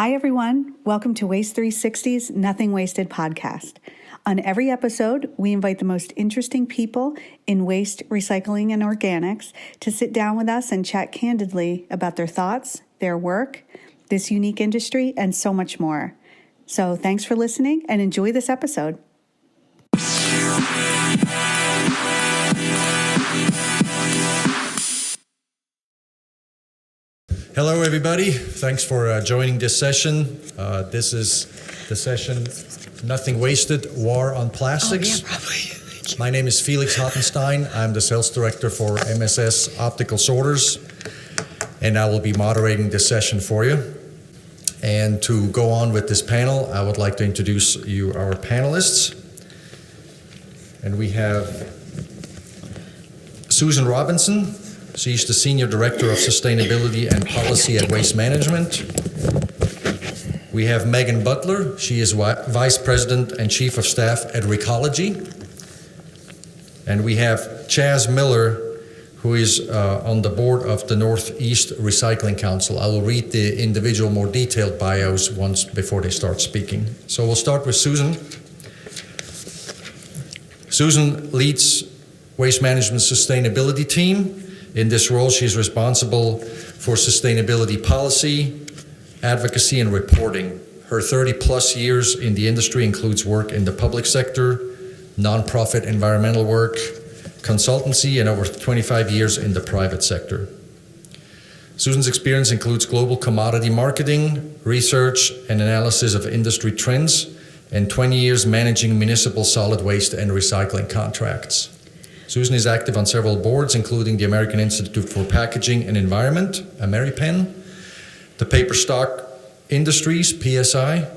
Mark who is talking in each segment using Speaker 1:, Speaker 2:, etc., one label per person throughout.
Speaker 1: Hi, everyone. Welcome to Waste 360's Nothing Wasted podcast. On every episode, we invite the most interesting people in waste, recycling, and organics to sit down with us and chat candidly about their thoughts, their work, this unique industry, and so much more. So thanks for listening and enjoy this episode.
Speaker 2: Hello, everybody. Thanks for joining this session. This is the session, Nothing Wasted, War on Plastics. My name is Felix Hottenstein. I'm the sales director for MSS Optical Sorters, and I will be moderating this session for you. And to go on with this panel, I would like to introduce you our panelists. And we have Susan Robinson. She's the Senior Director of Sustainability and Policy at Waste Management. We have Meghan Butler. She is Vice President and Chief of Staff at Recology. And we have Chaz Miller, who is on the board of the Northeast Recycling Council. I will read the individual more detailed bios once before they start speaking. So we'll start with Susan. Susan leads Waste Management Sustainability Team. In this role, she is responsible for sustainability policy, advocacy, and reporting. Her 30-plus years in the industry includes work in the public sector, nonprofit environmental work, consultancy, and over 25 years in the private sector. Susan's experience includes global commodity marketing, research, and analysis of industry trends, and 20 years managing municipal solid waste and recycling contracts. Susan is active on several boards, including the American Institute for Packaging and Environment, AmeriPen, the Paper Stock Industries, PSI,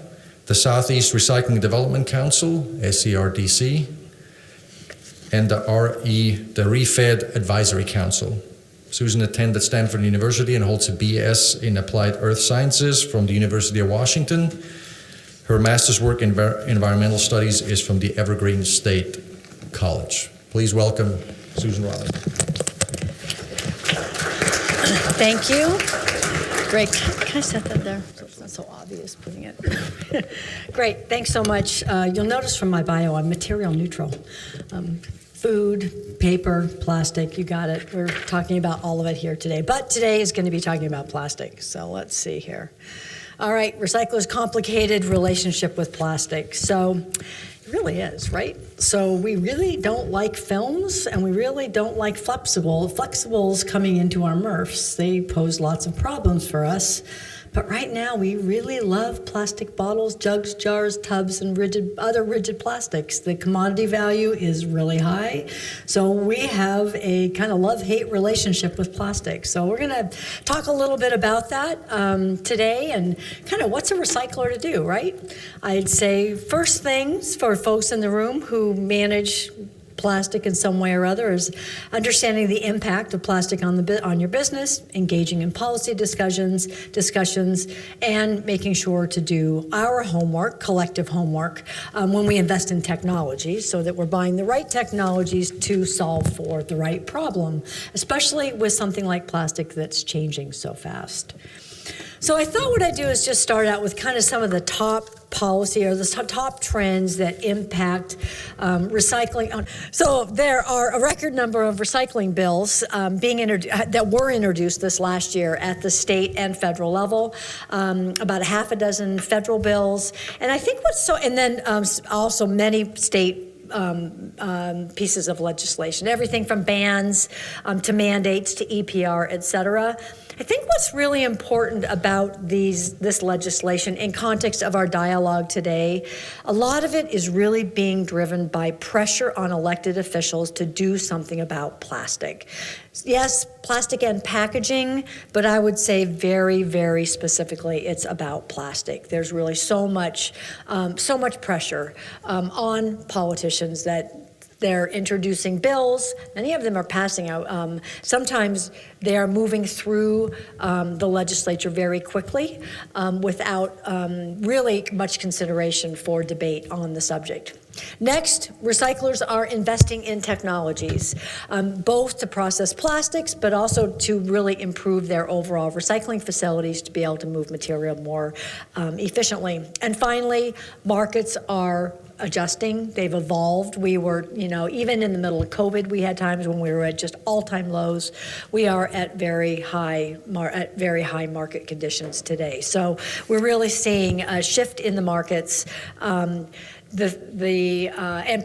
Speaker 2: the Southeast Recycling Development Council, SCRDC, and the REFED Advisory Council. Susan attended Stanford University and holds a BS in Applied Earth Sciences from the University of Washington. Her master's work in environmental studies is from the Evergreen State College. Please welcome Susan Robinson.
Speaker 3: Thank you. Great. Can I set that there? So it's not so obvious putting it. Great. Thanks so much. You'll notice from my bio, I'm material neutral. Food, paper, plastic, you got it. We're talking about all of it here today. But today is going to be talking about plastic. So let's see here. All right. Recyclers' complicated relationship with plastic. So it really is, right? So we really don't like films, and we really don't like flexibles coming into our Murphs. They pose lots of problems for us. But right now, we really love plastic bottles, jugs, jars, tubs, and other rigid plastics. The commodity value is really high. So we have a kind of love-hate relationship with plastic. So we're going to talk a little bit about that today and kind of what's a recycler to do, right? I'd say first things for folks in the room who manage plastic in some way or other is understanding the impact of plastic on your business, engaging in policy discussions, and making sure to do our homework, collective homework, when we invest in technology so that we're buying the right technologies to solve for the right problem, especially with something like plastic that's changing so fast. So I thought what I'd do is just start out with kind of some of the top policy or the top trends that impact recycling. So there are a record number of recycling bills that were introduced this last year at the state and federal level, about a half a dozen federal bills. And I think also many state pieces of legislation, everything from bans to mandates to EPR, et cetera. I think what's really important about this legislation in context of our dialogue today, a lot of it is really being driven by pressure on elected officials to do something about plastic. Yes, plastic and packaging, but I would say very, very specifically, it's about plastic. There's really so much pressure on politicians that they're introducing bills. Many of them are passing out. Sometimes they are moving through the legislature very quickly without really much consideration for debate on the subject. Next, recyclers are investing in technologies, both to process plastics, but also to really improve their overall recycling facilities to be able to move material more efficiently. And finally, markets are adjusting. They've evolved. We were, even in the middle of COVID, we had times when we were at just all-time lows. We are at very high market conditions today. So we're really seeing a shift in the markets. And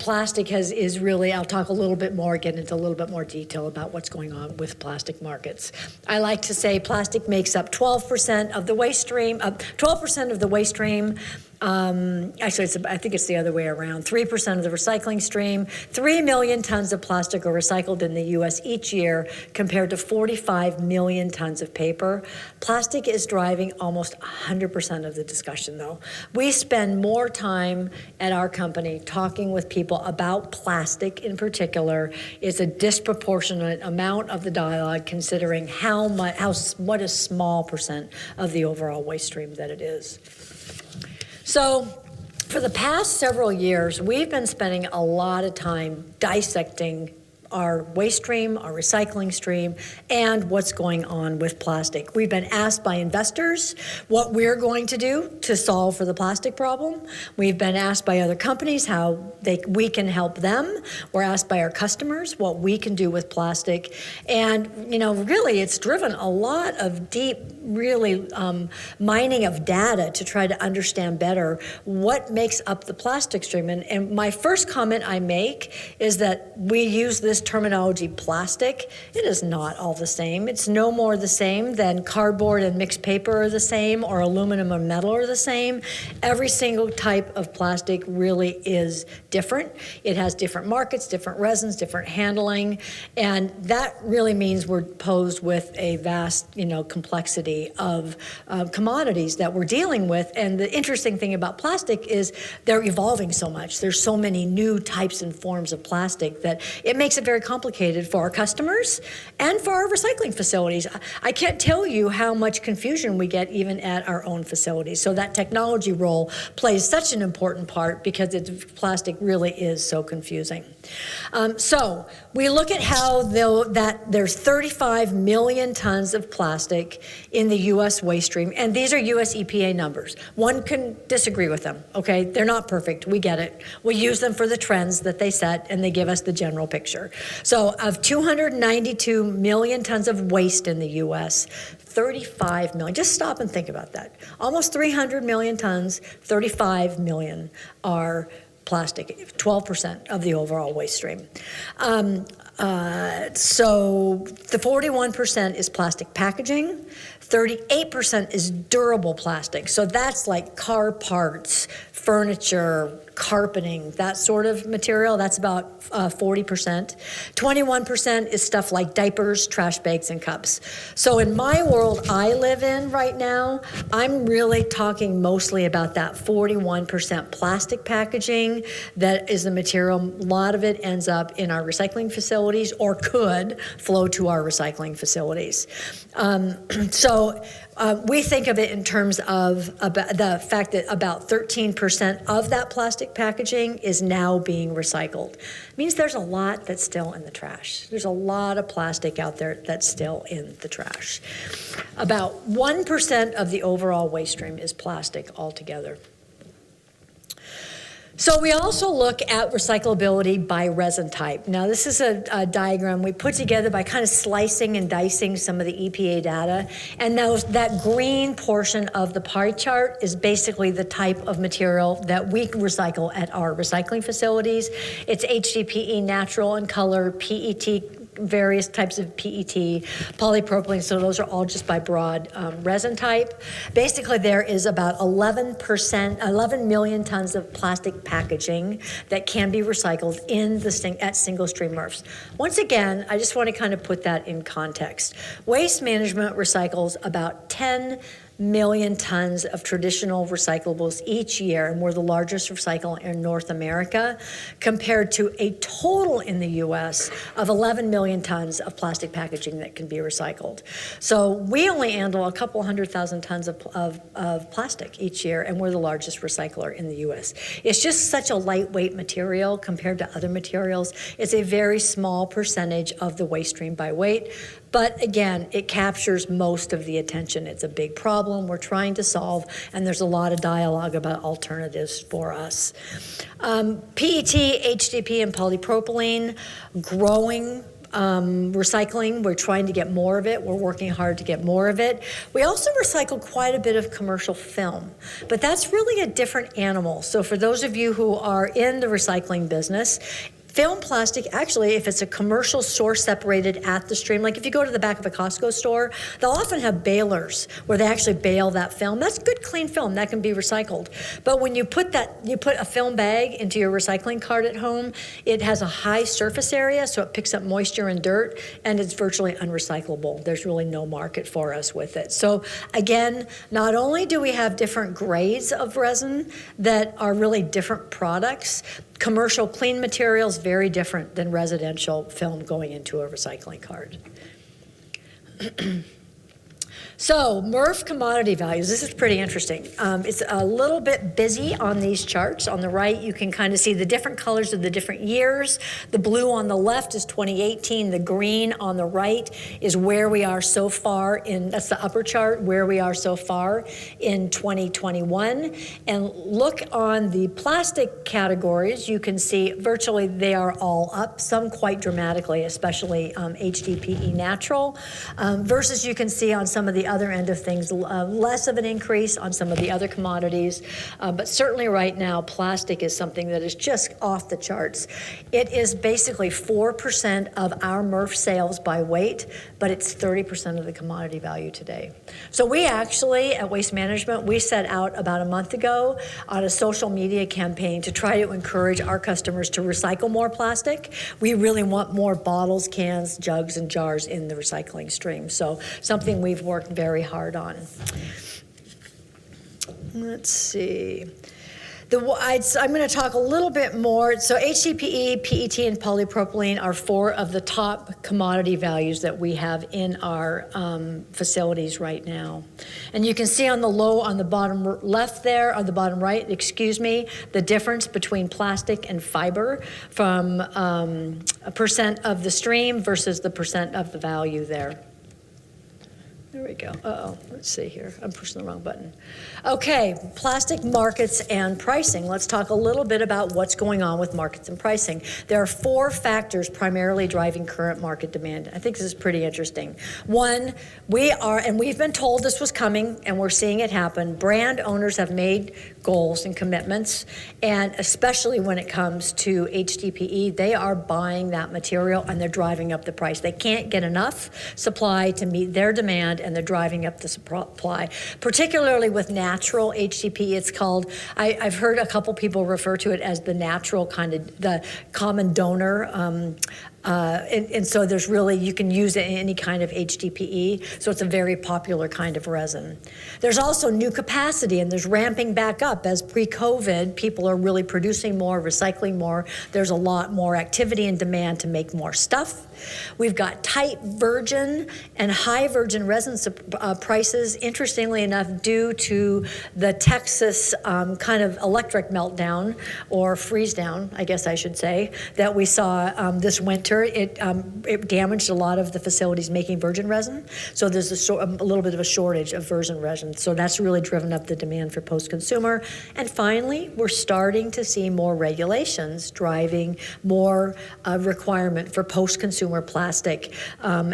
Speaker 3: plastic is really, I'll talk a little bit more, get into a little bit more detail about what's going on with plastic markets. I like to say plastic makes up 12% of the waste stream, 12% of the waste stream. Actually, I think it's the other way around. 3% of the recycling stream. 3 million tons of plastic are recycled in the U.S. each year, compared to 45 million tons of paper. Plastic is driving almost 100% of the discussion, though. We spend more time at our company talking with people about plastic in particular. It's a disproportionate amount of the dialogue, considering what a small percent of the overall waste stream that it is. So for the past several years, we've been spending a lot of time dissecting our waste stream, our recycling stream, and what's going on with plastic. We've been asked by investors what we're going to do to solve for the plastic problem. We've been asked by other companies how we can help them. We're asked by our customers what we can do with plastic. And, really it's driven a lot of deep, really mining of data to try to understand better what makes up the plastic stream. And my first comment I make is that we use this terminology plastic. It is not all the same. It's no more the same than cardboard and mixed paper are the same, or aluminum and metal are the same. Every single type of plastic really is different. It has different markets, different resins, different handling, and that really means we're posed with a vast, complexity of commodities that we're dealing with. And the interesting thing about plastic is they're evolving so much. There's so many new types and forms of plastic that it makes it very complicated for our customers and for our recycling facilities. I can't tell you how much confusion we get even at our own facilities. So that technology role plays such an important part because plastic really is so confusing. So we look at how there's 35 million tons of plastic in the U.S. waste stream, and these are U.S. EPA numbers. One can disagree with them, okay? They're not perfect, we get it. We use them for the trends that they set, and they give us the general picture. So of 292 million tons of waste in the U.S., 35 million, just stop and think about that. Almost 300 million tons, 35 million are plastic, 12% of the overall waste stream. So the 41% is plastic packaging, 38% is durable plastic. So that's like car parts, furniture, carpeting, that sort of material. That's about 40%. 21% is stuff like diapers, trash bags, and cups. So in my world I live in right now, I'm really talking mostly about that 41% plastic packaging that is the material. A lot of it ends up in our recycling facilities or could flow to our recycling facilities. So we think of it in terms of the fact that about 13% of that plastic packaging is now being recycled. It means there's a lot that's still in the trash. There's a lot of plastic out there that's still in the trash. About 1% of the overall waste stream is plastic altogether. So we also look at recyclability by resin type. Now this is a diagram we put together by kind of slicing and dicing some of the EPA data. And that green portion of the pie chart is basically the type of material that we recycle at our recycling facilities. It's HDPE, natural and color, PET, various types of PET, polypropylene, so those are all just by broad resin type. Basically, there is about 11 million tons of plastic packaging that can be recycled at single-stream Murphs. Once again, I just want to kind of put that in context. Waste Management recycles about 10 million tons of traditional recyclables each year, and we're the largest recycler in North America, compared to a total in the US of 11 million tons of plastic packaging that can be recycled. So we only handle a couple 100,000 tons of plastic each year, and we're the largest recycler in the US. It's just such a lightweight material compared to other materials. It's a very small percentage of the waste stream by weight. But again, it captures most of the attention. It's a big problem we're trying to solve, and there's a lot of dialogue about alternatives for us. PET, HDPE, and polypropylene, growing recycling. We're trying to get more of it. We're working hard to get more of it. We also recycle quite a bit of commercial film, but that's really a different animal. So for those of you who are in the recycling business, film plastic, actually, if it's a commercial source separated at the stream, like if you go to the back of a Costco store, they'll often have balers where they actually bale that film. That's good, clean film that can be recycled. But when you put a film bag into your recycling cart at home, it has a high surface area, so it picks up moisture and dirt, and it's virtually unrecyclable. There's really no market for us with it. So again, not only do we have different grades of resin that are really different products, commercial clean materials, very different than residential film going into a recycling cart. So Murph commodity values, this is pretty interesting. It's a little bit busy on these charts. On the right, you can kind of see the different colors of the different years. The blue on the left is 2018. The green on the right is where we are so far that's the upper chart, where we are so far in 2021. And look on the plastic categories, you can see virtually they are all up, some quite dramatically, especially HDPE natural, versus you can see on some of the other end of things, less of an increase on some of the other commodities. But certainly right now, plastic is something that is just off the charts. It is basically 4% of our Murph sales by weight, but it's 30% of the commodity value today. So we actually, at Waste Management, we set out about a month ago on a social media campaign to try to encourage our customers to recycle more plastic. We really want more bottles, cans, jugs, and jars in the recycling stream. So something we've worked very hard on. Let's see. I'm going to talk a little bit more. So HDPE, PET, and polypropylene are 4 of the top commodity values that we have in our facilities right now. And you can see on the bottom left there, on the bottom right, the difference between plastic and fiber from a percent of the stream versus the percent of the value there. There we go. Let's see here. I'm pushing the wrong button. Okay, plastic markets and pricing. Let's talk a little bit about what's going on with markets and pricing. There are 4 factors primarily driving current market demand. I think this is pretty interesting. One, we've been told this was coming, and we're seeing it happen. Brand owners have made goals and commitments, and especially when it comes to HDPE, they are buying that material and they're driving up the price. They can't get enough supply to meet their demand, and they're driving up the supply, particularly with natural HDPE. It's called, I've heard a couple people refer to it as the natural kind of, the common donor. And so there's really, you can use it in any kind of HDPE, so it's a very popular kind of resin. There's also new capacity, and there's ramping back up. As pre-COVID, people are really producing more, recycling more. There's a lot more activity and demand to make more stuff. We've got tight virgin and high virgin resin prices, interestingly enough, due to the Texas kind of electric meltdown, or freeze down, I guess I should say, that we saw this winter. It damaged a lot of the facilities making virgin resin, so there's a little bit of a shortage of virgin resin. So that's really driven up the demand for post-consumer. And finally, we're starting to see more regulations driving more requirement for post-consumer plastic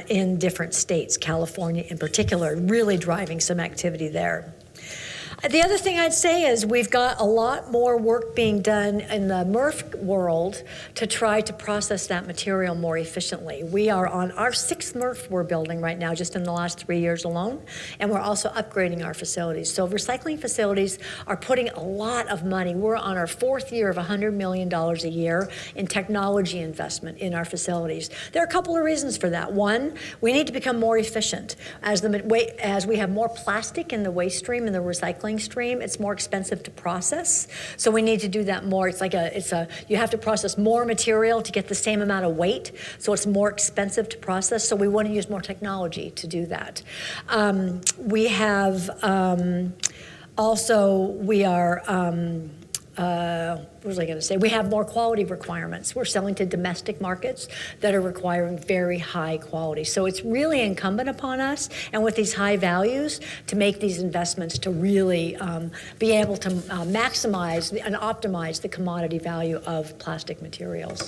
Speaker 3: in different states, California in particular, really driving some activity there. The other thing I'd say is we've got a lot more work being done in the Murph world to try to process that material more efficiently. We are on our 6th Murph we're building right now, just in the last 3 years alone, and we're also upgrading our facilities. So recycling facilities are putting a lot of money. We're on our 4th year of $100 million a year in technology investment in our facilities. There are a couple of reasons for that. One, we need to become more efficient. As we have more plastic in the waste stream, in the recycling stream, it's more expensive to process. So we need to do that more. You have to process more material to get the same amount of weight. So it's more expensive to process. So we want to use more technology to do that. We have what was I going to say? We have more quality requirements. We're selling to domestic markets that are requiring very high quality. So it's really incumbent upon us, and with these high values, to make these investments to really be able to maximize and optimize the commodity value of plastic materials.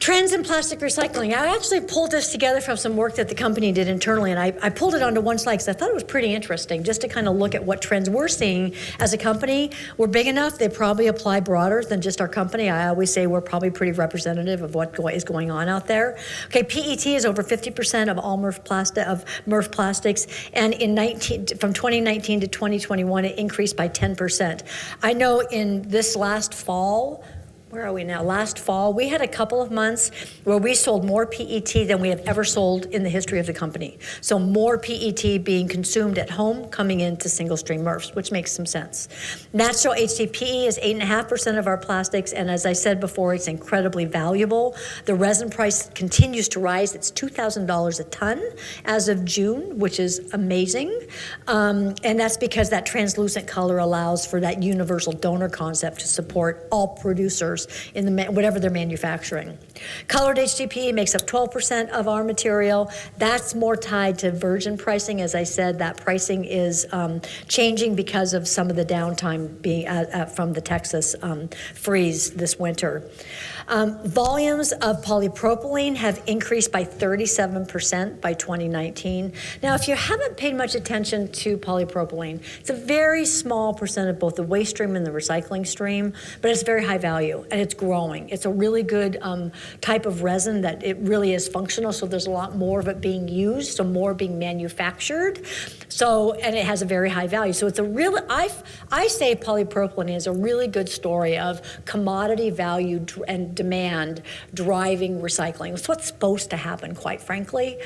Speaker 3: Trends in plastic recycling. I actually pulled this together from some work that the company did internally, and I pulled it onto one slide because I thought it was pretty interesting just to kind of look at what trends we're seeing as a company. We're big enough, they probably apply broader than just our company. I always say we're probably pretty representative of what is going on out there. Okay, PET is over 50% of all Murph plastics, and from 2019 to 2021, it increased by 10%. I know in this last fall, where are we now? Last fall, we had a couple of months where we sold more PET than we have ever sold in the history of the company. So more PET being consumed at home coming into single-stream Murphs, which makes some sense. Natural HDPE is 8.5% of our plastics, and as I said before, it's incredibly valuable. The resin price continues to rise. It's $2,000 a ton as of June, which is amazing. And that's because that translucent color allows for that universal donor concept to support all producers in whatever they're manufacturing. Colored HDPE makes up 12% of our material. That's more tied to virgin pricing. As I said, that pricing is changing because of some of the downtime being from the Texas freeze this winter. Volumes of polypropylene have increased by 37% by 2019. Now, if you haven't paid much attention to polypropylene, it's a very small percent of both the waste stream and the recycling stream, but it's very high value and it's growing. It's a really good type of resin that it really is functional, so there's a lot more of it being used, so more being manufactured. And it has a very high value. So it's a really, I say polypropylene is a really good story of commodity value and demand driving recycling. It's what's supposed to happen, quite frankly.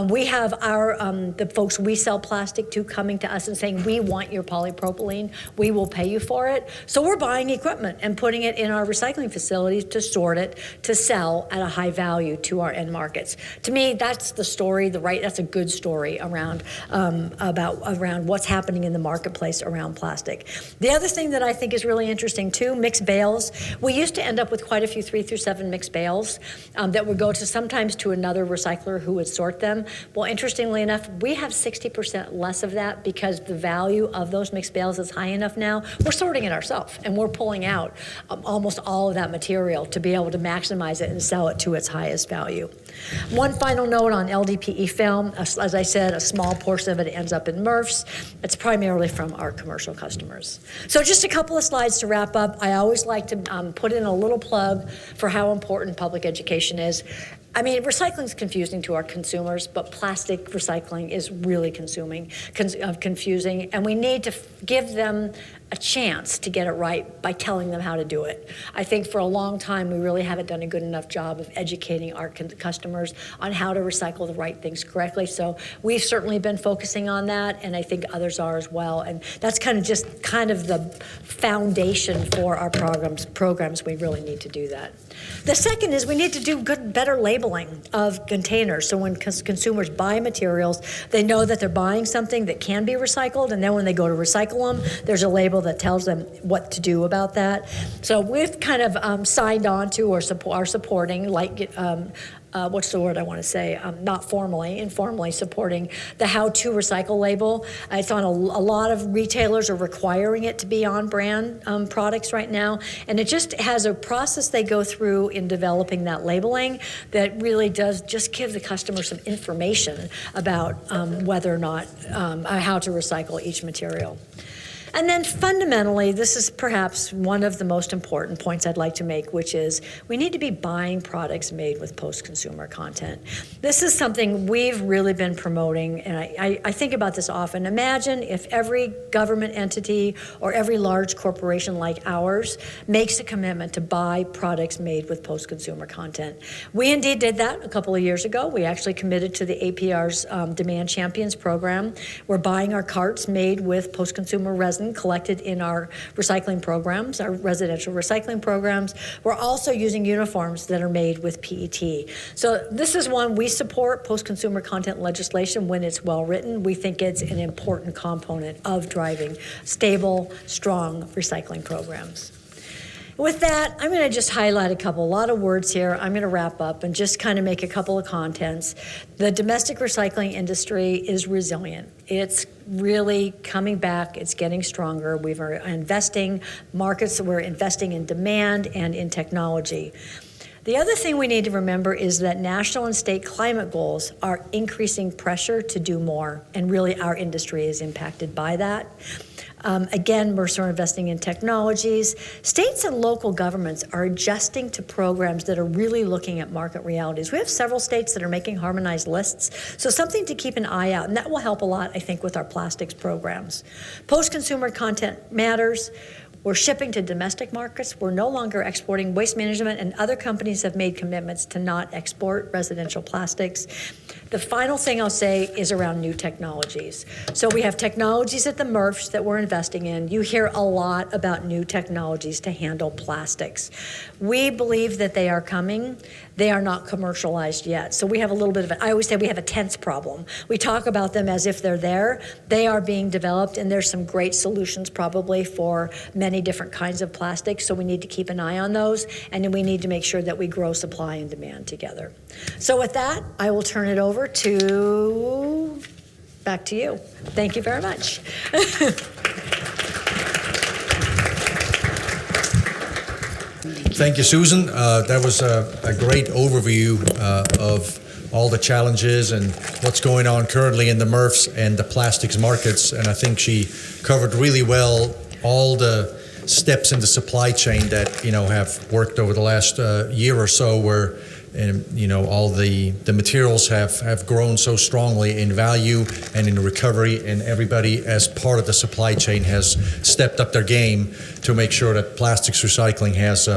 Speaker 3: We have the folks we sell plastic to coming to us and saying, we want your polypropylene, we will pay you for it. So we're buying equipment and putting it in our recycling facilities to sort it, to sell at a high value to our end markets. To me, that's the story, that's a good story around what's happening in the marketplace around plastic. The other thing that I think is really interesting too, mixed bales. We used to end up with quite a few 3 through 7 mixed bales that would go sometimes to another recycler who would sort them. Well, interestingly enough, we have 60% less of that because the value of those mixed bales is high enough now. We're sorting it ourselves, and we're pulling out almost all of that material to be able to maximize it and sell it to its highest value. One final note on LDPE film. As I said, a small portion of it ends up in Murphs. It's primarily from our commercial customers. So just a couple of slides to wrap up. I always like to put in a little plug for how important public education is. I mean, recycling is confusing to our consumers, but plastic recycling is really confusing, and we need to give them a chance to get it right by telling them how to do it. I think for a long time, we really haven't done a good enough job of educating our customers on how to recycle the right things correctly. So we've certainly been focusing on that, and I think others are as well. And that's kind of the foundation for our programs. We really need to do that. The second is we need to do better labeling of containers. So when consumers buy materials, they know that they're buying something that can be recycled, and then when they go to recycle them, there's a label label that tells them what to do about that. So we've kind of signed on to or are supporting, like, what's the word I want to say? Not formally, informally supporting the How to Recycle label. It's on a lot of retailers are requiring it to be on brand products right now. And it just has a process they go through in developing that labeling that really does just give the customer some information about whether or not, how to recycle each material. And then fundamentally, this is perhaps one of the most important points I'd like to make, which is we need to be buying products made with post-consumer content. This is something we've really been promoting, and I think about this often. Imagine if every government entity or every large corporation like ours makes a commitment to buy products made with post-consumer content. We indeed did that a couple of years ago. We actually committed to the APR's Demand Champions program. We're buying our carts made with post-consumer resin collected in our recycling programs, our residential recycling programs. We're also using uniforms that are made with PET. So this is one we support, post-consumer content legislation, when it's well written. We think it's an important component of driving stable, strong recycling programs. With that, I'm going to just highlight a lot of words here. I'm going to wrap up and just kind of make a couple of contents. The domestic recycling industry is resilient. It's really coming back. It's getting stronger. We're investing markets. We're investing in demand and in technology. The other thing we need to remember is that national and state climate goals are increasing pressure to do more, and really our industry is impacted by that. Again, we're sort of investing in technologies. States and local governments are adjusting to programs that are really looking at market realities. We have several states that are making harmonized lists, so something to keep an eye out, and that will help a lot, I think, with our plastics programs. Post-consumer content matters. We're shipping to domestic markets. We're no longer exporting. Waste Management and other companies have made commitments to not export residential plastics. The final thing I'll say is around new technologies. So we have technologies at the Murphs that we're investing in. You hear a lot about new technologies to handle plastics. We believe that they are coming. They are not commercialized yet. So we have a little bit of I always say we have a tense problem. We talk about them as if they're there. They are being developed, and there's some great solutions probably for many different kinds of plastics. So we need to keep an eye on those, and then we need to make sure that we grow supply and demand together. So with that, I will turn it over back to you. Thank you very much.
Speaker 2: Thank you, Susan. That was a great overview of all the challenges and what's going on currently in the Murphs and the plastics markets. And I think she covered really well all the steps in the supply chain that, have worked over the last year or so, where all the materials have grown so strongly in value and in recovery, and everybody as part of the supply chain has stepped up their game to make sure that plastics recycling has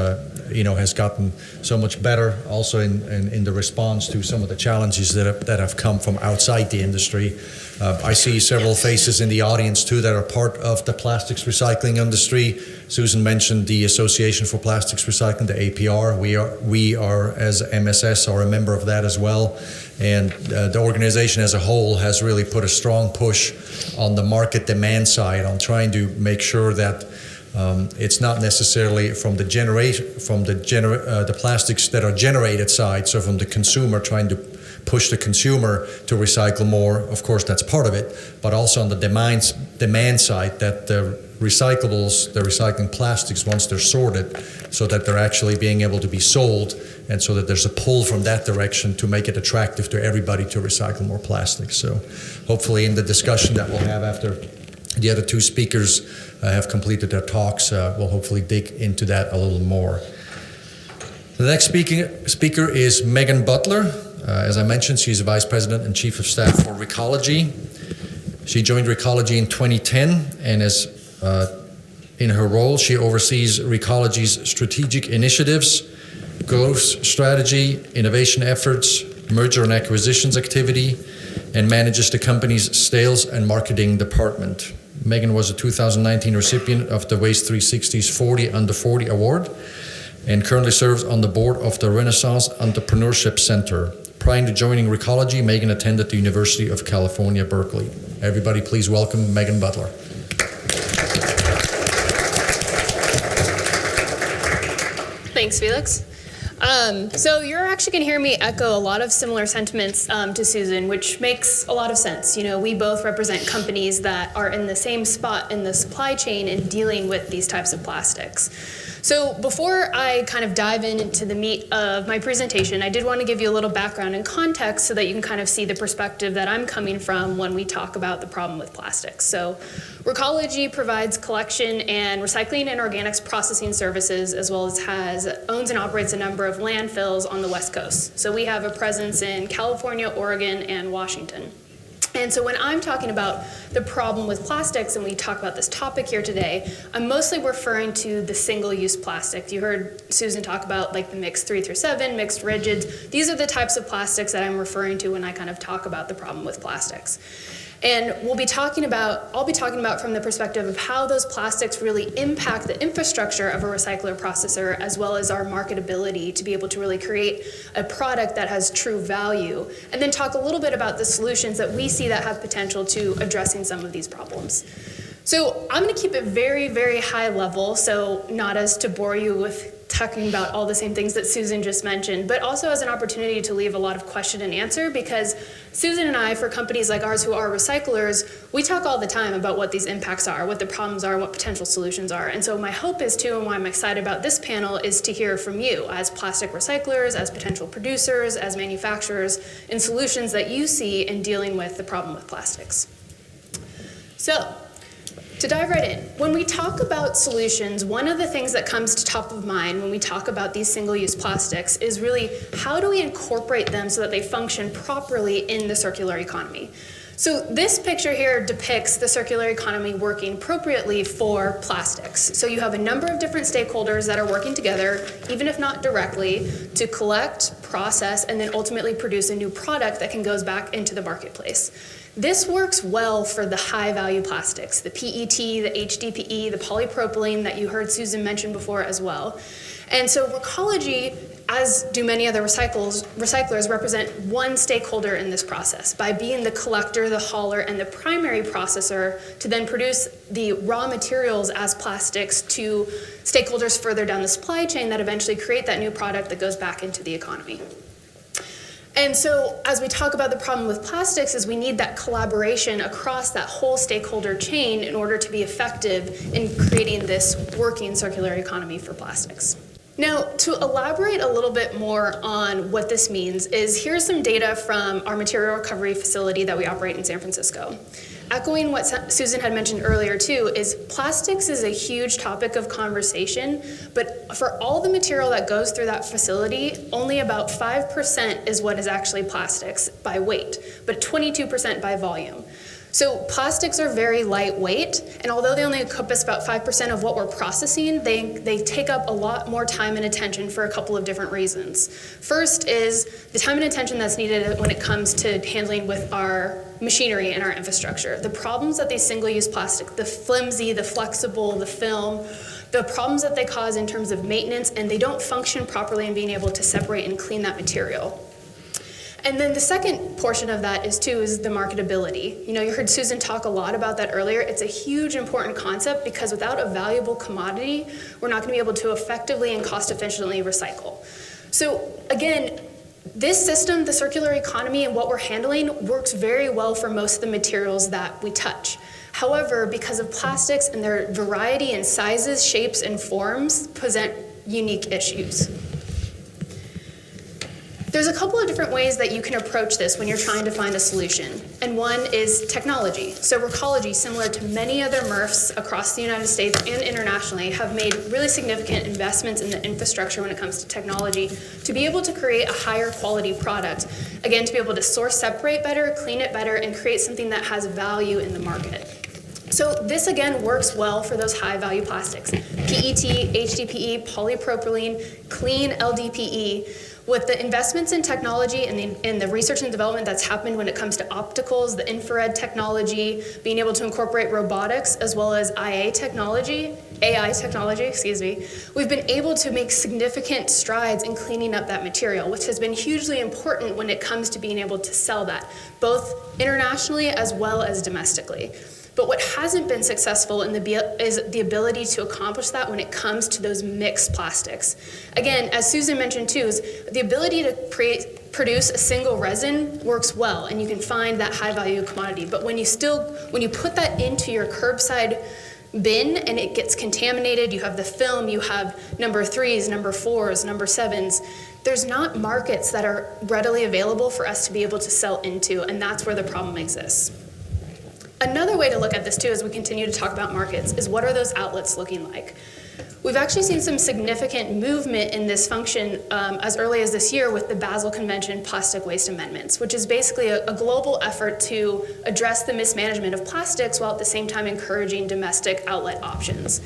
Speaker 2: gotten so much better, also in the response to some of the challenges that have come from outside the industry. I see several faces in the audience too that are part of the plastics recycling industry. Susan mentioned the Association for Plastics Recycling, the APR. We are as MSS are a member of that as well. And the organization as a whole has really put a strong push on the market demand side, on trying to make sure that it's not necessarily from the plastics that are generated side, so from the consumer, trying to push the consumer to recycle more. Of course, that's part of it, but also on the demand side, that the recyclables, the recycling plastics, once they're sorted, so that they're actually being able to be sold, and so that there's a pull from that direction to make it attractive to everybody to recycle more plastics. So hopefully in the discussion that we'll have after the other two speakers have completed their talks, we'll hopefully dig into that a little more. The next speaker is Meghan Butler. As I mentioned, she's the Vice President and Chief of Staff for Recology. She joined Recology in 2010, and in her role, she oversees Recology's strategic initiatives, growth strategy, innovation efforts, merger and acquisitions activity, and manages the company's sales and marketing department. Meghan was a 2019 recipient of the Waste 360's 40 Under 40 Award, and currently serves on the board of the Renaissance Entrepreneurship Center. Prior to joining Recology, Meghan attended the University of California, Berkeley. Everybody please welcome Meghan Butler.
Speaker 4: Thanks, Felix. So you're actually going to hear me echo a lot of similar sentiments to Susan, which makes a lot of sense. You know, we both represent companies that are in the same spot in the supply chain in dealing with these types of plastics. So before I kind of dive into the meat of my presentation, I did want to give you a little background and context so that you can kind of see the perspective that I'm coming from when we talk about the problem with plastics. So Recology provides collection and recycling and organics processing services, as well as owns and operates a number of landfills on the West Coast. So we have a presence in California, Oregon, and Washington. And so when I'm talking about the problem with plastics, and we talk about this topic here today, I'm mostly referring to the single-use plastic. You heard Susan talk about like the mixed 3 through 7, mixed rigids. These are the types of plastics that I'm referring to when I kind of talk about the problem with plastics. And I'll be talking about from the perspective of how those plastics really impact the infrastructure of a recycler processor, as well as our marketability to be able to really create a product that has true value, and then talk a little bit about the solutions that we see that have potential to addressing some of these problems. So I'm going to keep it very, very high level, so not as to bore you with talking about all the same things that Susan just mentioned, but also as an opportunity to leave a lot of question and answer, because Susan and I, for companies like ours who are recyclers, we talk all the time about what these impacts are, what the problems are, what potential solutions are. And so my hope is too, and why I'm excited about this panel, is to hear from you as plastic recyclers, as potential producers, as manufacturers, in solutions that you see in dealing with the problem with plastics. So, to dive right in, when we talk about solutions, one of the things that comes to top of mind when we talk about these single-use plastics is really how do we incorporate them so that they function properly in the circular economy. So this picture here depicts the circular economy working appropriately for plastics. So you have a number of different stakeholders that are working together, even if not directly, to collect, process, and then ultimately produce a new product that can go back into the marketplace. This works well for the high-value plastics, the PET, the HDPE, the polypropylene that you heard Susan mention before as well. And so Recology, as do many other recyclers, represent one stakeholder in this process by being the collector, the hauler, and the primary processor to then produce the raw materials as plastics to stakeholders further down the supply chain that eventually create that new product that goes back into the economy. And so as we talk about the problem with plastics is we need that collaboration across that whole stakeholder chain in order to be effective in creating this working circular economy for plastics. Now, to elaborate a little bit more on what this means is here's some data from our material recovery facility that we operate in San Francisco. Echoing what Susan had mentioned earlier too, is plastics is a huge topic of conversation, but for all the material that goes through that facility, only about 5% is what is actually plastics by weight, but 22% by volume. So plastics are very lightweight, and although they only encompass about 5% of what we're processing, they take up a lot more time and attention for a couple of different reasons. First is the time and attention that's needed when it comes to handling with our machinery and our infrastructure. The problems that these single-use plastic, the flimsy, the flexible, the film, the problems that they cause in terms of maintenance, and they don't function properly in being able to separate and clean that material. And then the second portion of that is the marketability. You know, you heard Susan talk a lot about that earlier. It's a huge important concept because without a valuable commodity, we're not going to be able to effectively and cost efficiently recycle. So again, this system, the circular economy and what we're handling works very well for most of the materials that we touch. However, because of plastics and their variety in sizes, shapes, and forms present unique issues. There's a couple of different ways that you can approach this when you're trying to find a solution, and one is technology. So Recology, similar to many other Murphs across the United States and internationally, have made really significant investments in the infrastructure when it comes to technology to be able to create a higher quality product. Again, to be able to source separate better, clean it better, and create something that has value in the market. So this again works well for those high value plastics. PET, HDPE, polypropylene, clean LDPE. With the investments in technology and the research and development that's happened when it comes to opticals, the infrared technology, being able to incorporate robotics as well as AI technology, we've been able to make significant strides in cleaning up that material, which has been hugely important when it comes to being able to sell that, both internationally as well as domestically. But what hasn't been successful is the ability to accomplish that when it comes to those mixed plastics. Again, as Susan mentioned too, is the ability to produce a single resin works well, and you can find that high value commodity. But when you put that into your curbside bin and it gets contaminated, you have the film, you have number 3s, number 4s, number 7s, there's not markets that are readily available for us to be able to sell into, and that's where the problem exists. Another way to look at this too, as we continue to talk about markets, is what are those outlets looking like? We've actually seen some significant movement in this function as early as this year with the Basel Convention Plastic Waste Amendments, which is basically a global effort to address the mismanagement of plastics while at the same time encouraging domestic outlet options.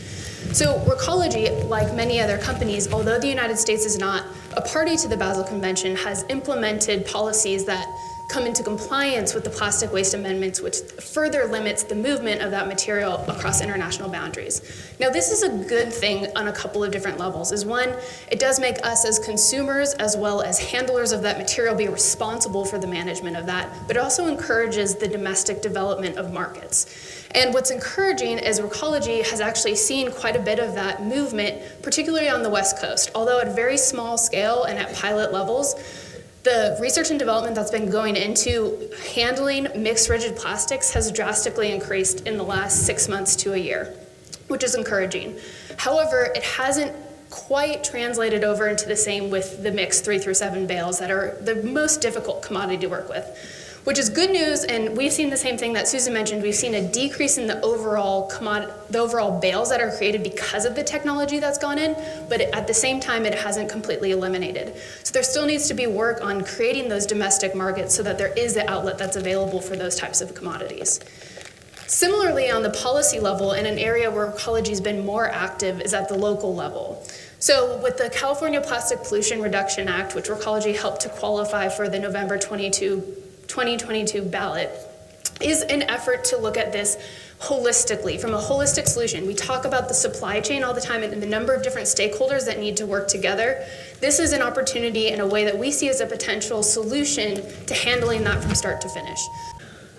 Speaker 4: So Recology, like many other companies, although the United States is not a party to the Basel Convention, has implemented policies that come into compliance with the plastic waste amendments, which further limits the movement of that material across international boundaries. Now, this is a good thing on a couple of different levels. Is one, it does make us as consumers as well as handlers of that material be responsible for the management of that, but it also encourages the domestic development of markets. And what's encouraging is Recology has actually seen quite a bit of that movement, particularly on the West Coast, although at a very small scale and at pilot levels. The research and development that's been going into handling mixed rigid plastics has drastically increased in the last 6 months to a year, which is encouraging. However, it hasn't quite translated over into the same with the mixed 3 through 7 bales that are the most difficult commodity to work with, which is good news. And we've seen the same thing that Susan mentioned. We've seen a decrease in the overall bales that are created because of the technology that's gone in, but at the same time, it hasn't completely eliminated. So there still needs to be work on creating those domestic markets so that there is the outlet that's available for those types of commodities. Similarly, on the policy level, and an area where Recology's been more active is at the local level. So with the California Plastic Pollution Reduction Act, which Recology helped to qualify for the November 2022 ballot, is an effort to look at this holistically, from a holistic solution. We talk about the supply chain all the time and the number of different stakeholders that need to work together. This is an opportunity in a way that we see as a potential solution to handling that from start to finish.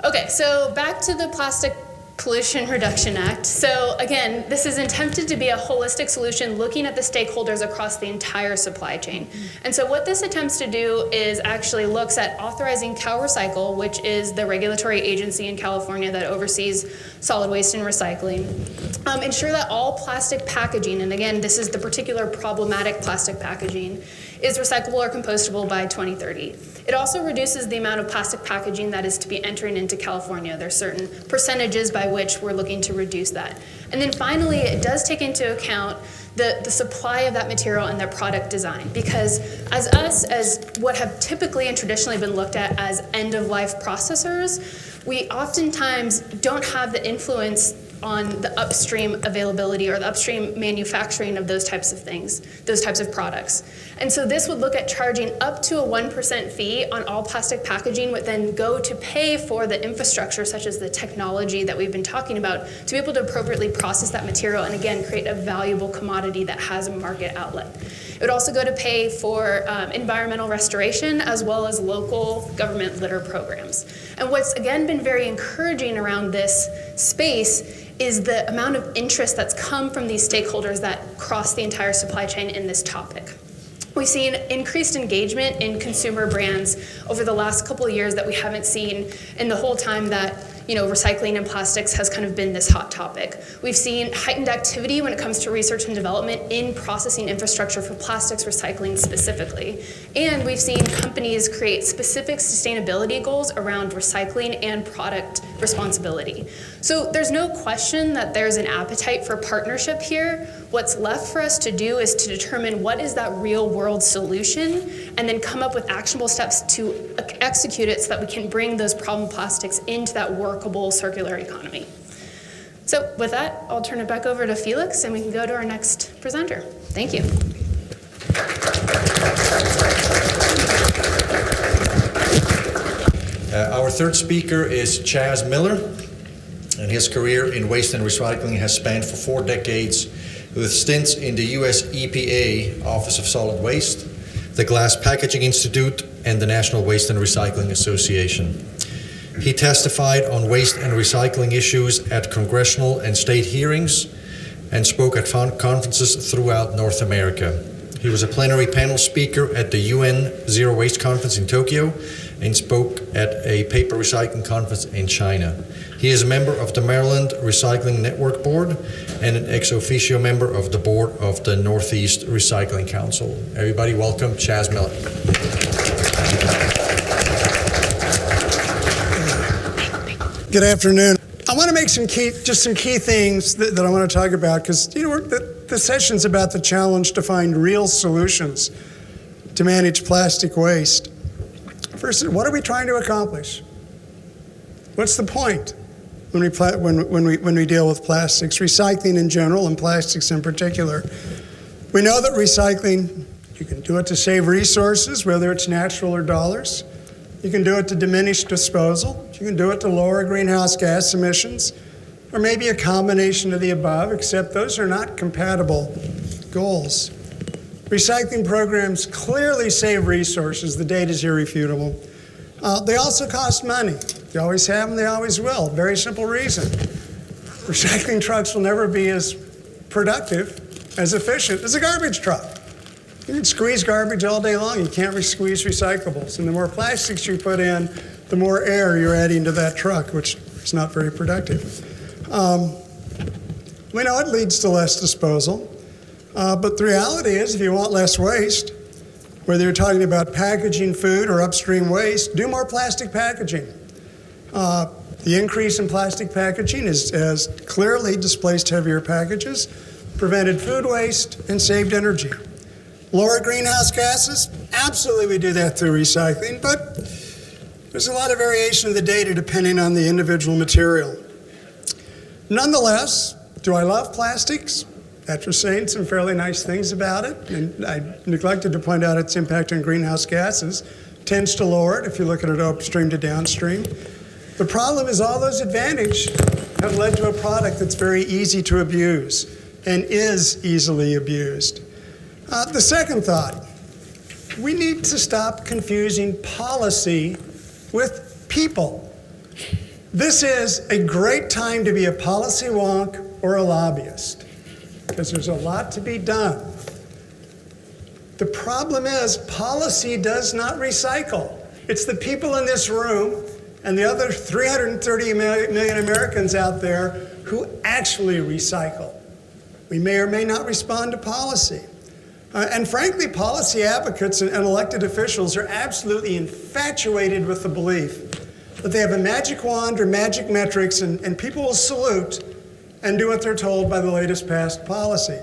Speaker 4: Okay, so back to the Plastic Pollution Reduction Act. So again, this is intended to be a holistic solution looking at the stakeholders across the entire supply chain. And so what this attempts to do is actually looks at authorizing CalRecycle, which is the regulatory agency in California that oversees solid waste and recycling, ensure that all plastic packaging, and again, this is the particular problematic plastic packaging, is recyclable or compostable by 2030. It also reduces the amount of plastic packaging that is to be entering into California. There's certain percentages by which we're looking to reduce that. And then finally, it does take into account the supply of that material and their product design, because as what have typically and traditionally been looked at as end-of-life processors, we oftentimes don't have the influence on the upstream availability or the upstream manufacturing of those types of things, those types of products. And so this would look at charging up to a 1% fee on all plastic packaging, would then go to pay for the infrastructure, such as the technology that we've been talking about, to be able to appropriately process that material and again, create a valuable commodity that has a market outlet. It would also go to pay for environmental restoration as well as local government litter programs. And what's again been very encouraging around this space is the amount of interest that's come from these stakeholders that cross the entire supply chain in this topic. We've seen increased engagement in consumer brands over the last couple of years that we haven't seen in the whole time that recycling and plastics has kind of been this hot topic. We've seen heightened activity when it comes to research and development in processing infrastructure for plastics recycling specifically. And we've seen companies create specific sustainability goals around recycling and product responsibility. So there's no question that there's an appetite for partnership here. What's left for us to do is to determine what is that real world solution and then come up with actionable steps to execute it so that we can bring those problem plastics into that workable circular economy. So with that, I'll turn it back over to Felix and we can go to our next presenter. Thank you.
Speaker 2: Our third speaker is Chaz Miller, and his career in waste and recycling has spanned for 4 decades with stints in the US EPA Office of Solid Waste, the Glass Packaging Institute, and the National Waste and Recycling Association. He testified on waste and recycling issues at congressional and state hearings and spoke at conferences throughout North America. He was a plenary panel speaker at the UN Zero Waste Conference in Tokyo and spoke at a paper recycling conference in China. He is a member of the Maryland Recycling Network Board and an ex officio member of the board of the Northeast Recycling Council. Everybody welcome Chaz Miller.
Speaker 5: Good afternoon. I want to make some key things that I want to talk about because the session's about the challenge to find real solutions to manage plastic waste. First, what are we trying to accomplish? What's the point when we deal with plastics, recycling in general and plastics in particular? We know that recycling, you can do it to save resources, whether it's natural or dollars. You can do it to diminish disposal. You can do it to lower greenhouse gas emissions, or maybe a combination of the above, except those are not compatible goals. Recycling programs clearly save resources. The data is irrefutable. They also cost money. They always have and they always will. Very simple reason. Recycling trucks will never be as productive, as efficient as a garbage truck. You can squeeze garbage all day long. You can't squeeze recyclables. And the more plastics you put in, the more air you're adding to that truck, which is not very productive. We know it leads to less disposal. But the reality is, if you want less waste, whether you're talking about packaging food or upstream waste, do more plastic packaging. The increase in plastic packaging has clearly displaced heavier packages, prevented food waste, and saved energy. Lower greenhouse gases? Absolutely we do that through recycling, but there's a lot of variation of the data depending on the individual material. Nonetheless, do I love plastics? After saying some fairly nice things about it, and I neglected to point out its impact on greenhouse gases, tends to lower it if you look at it upstream to downstream. The problem is all those advantages have led to a product that's very easy to abuse and is easily abused. The second thought, we need to stop confusing policy with people. This is a great time to be a policy wonk or a lobbyist, because there's a lot to be done. The problem is policy does not recycle. It's the people in this room and the other 330 million Americans out there who actually recycle. We may or may not respond to policy. And frankly, policy advocates and elected officials are absolutely infatuated with the belief that they have a magic wand or magic metrics and people will salute and do what they're told by the latest passed policy.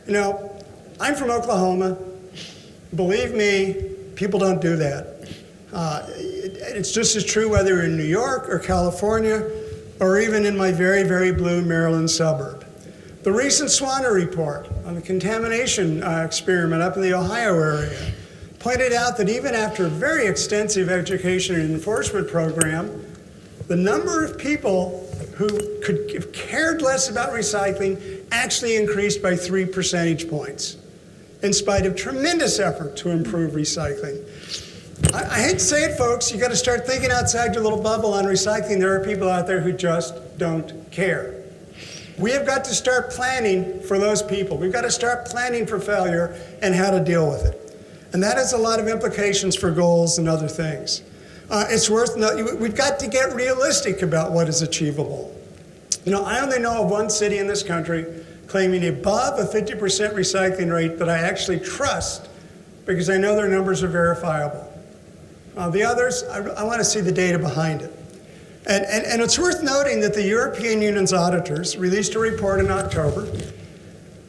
Speaker 5: You know, I'm from Oklahoma. Believe me, people don't do that. It's just as true whether you're in New York or California or even in my very, very blue Maryland suburb. The recent Swanner report on the contamination experiment up in the Ohio area pointed out that even after a very extensive education and enforcement program, the number of people who could have cared less about recycling actually increased by 3 percentage points, in spite of tremendous effort to improve recycling. I hate to say it, folks, you got to start thinking outside your little bubble on recycling. There are people out there who just don't care. We have got to start planning for those people. We've got to start planning for failure and how to deal with it. And that has a lot of implications for goals and other things. We've got to get realistic about what is achievable. You know, I only know of one city in this country claiming above a 50% recycling rate that I actually trust because I know their numbers are verifiable. The others, I want to see the data behind it. And it's worth noting that the European Union's auditors released a report in October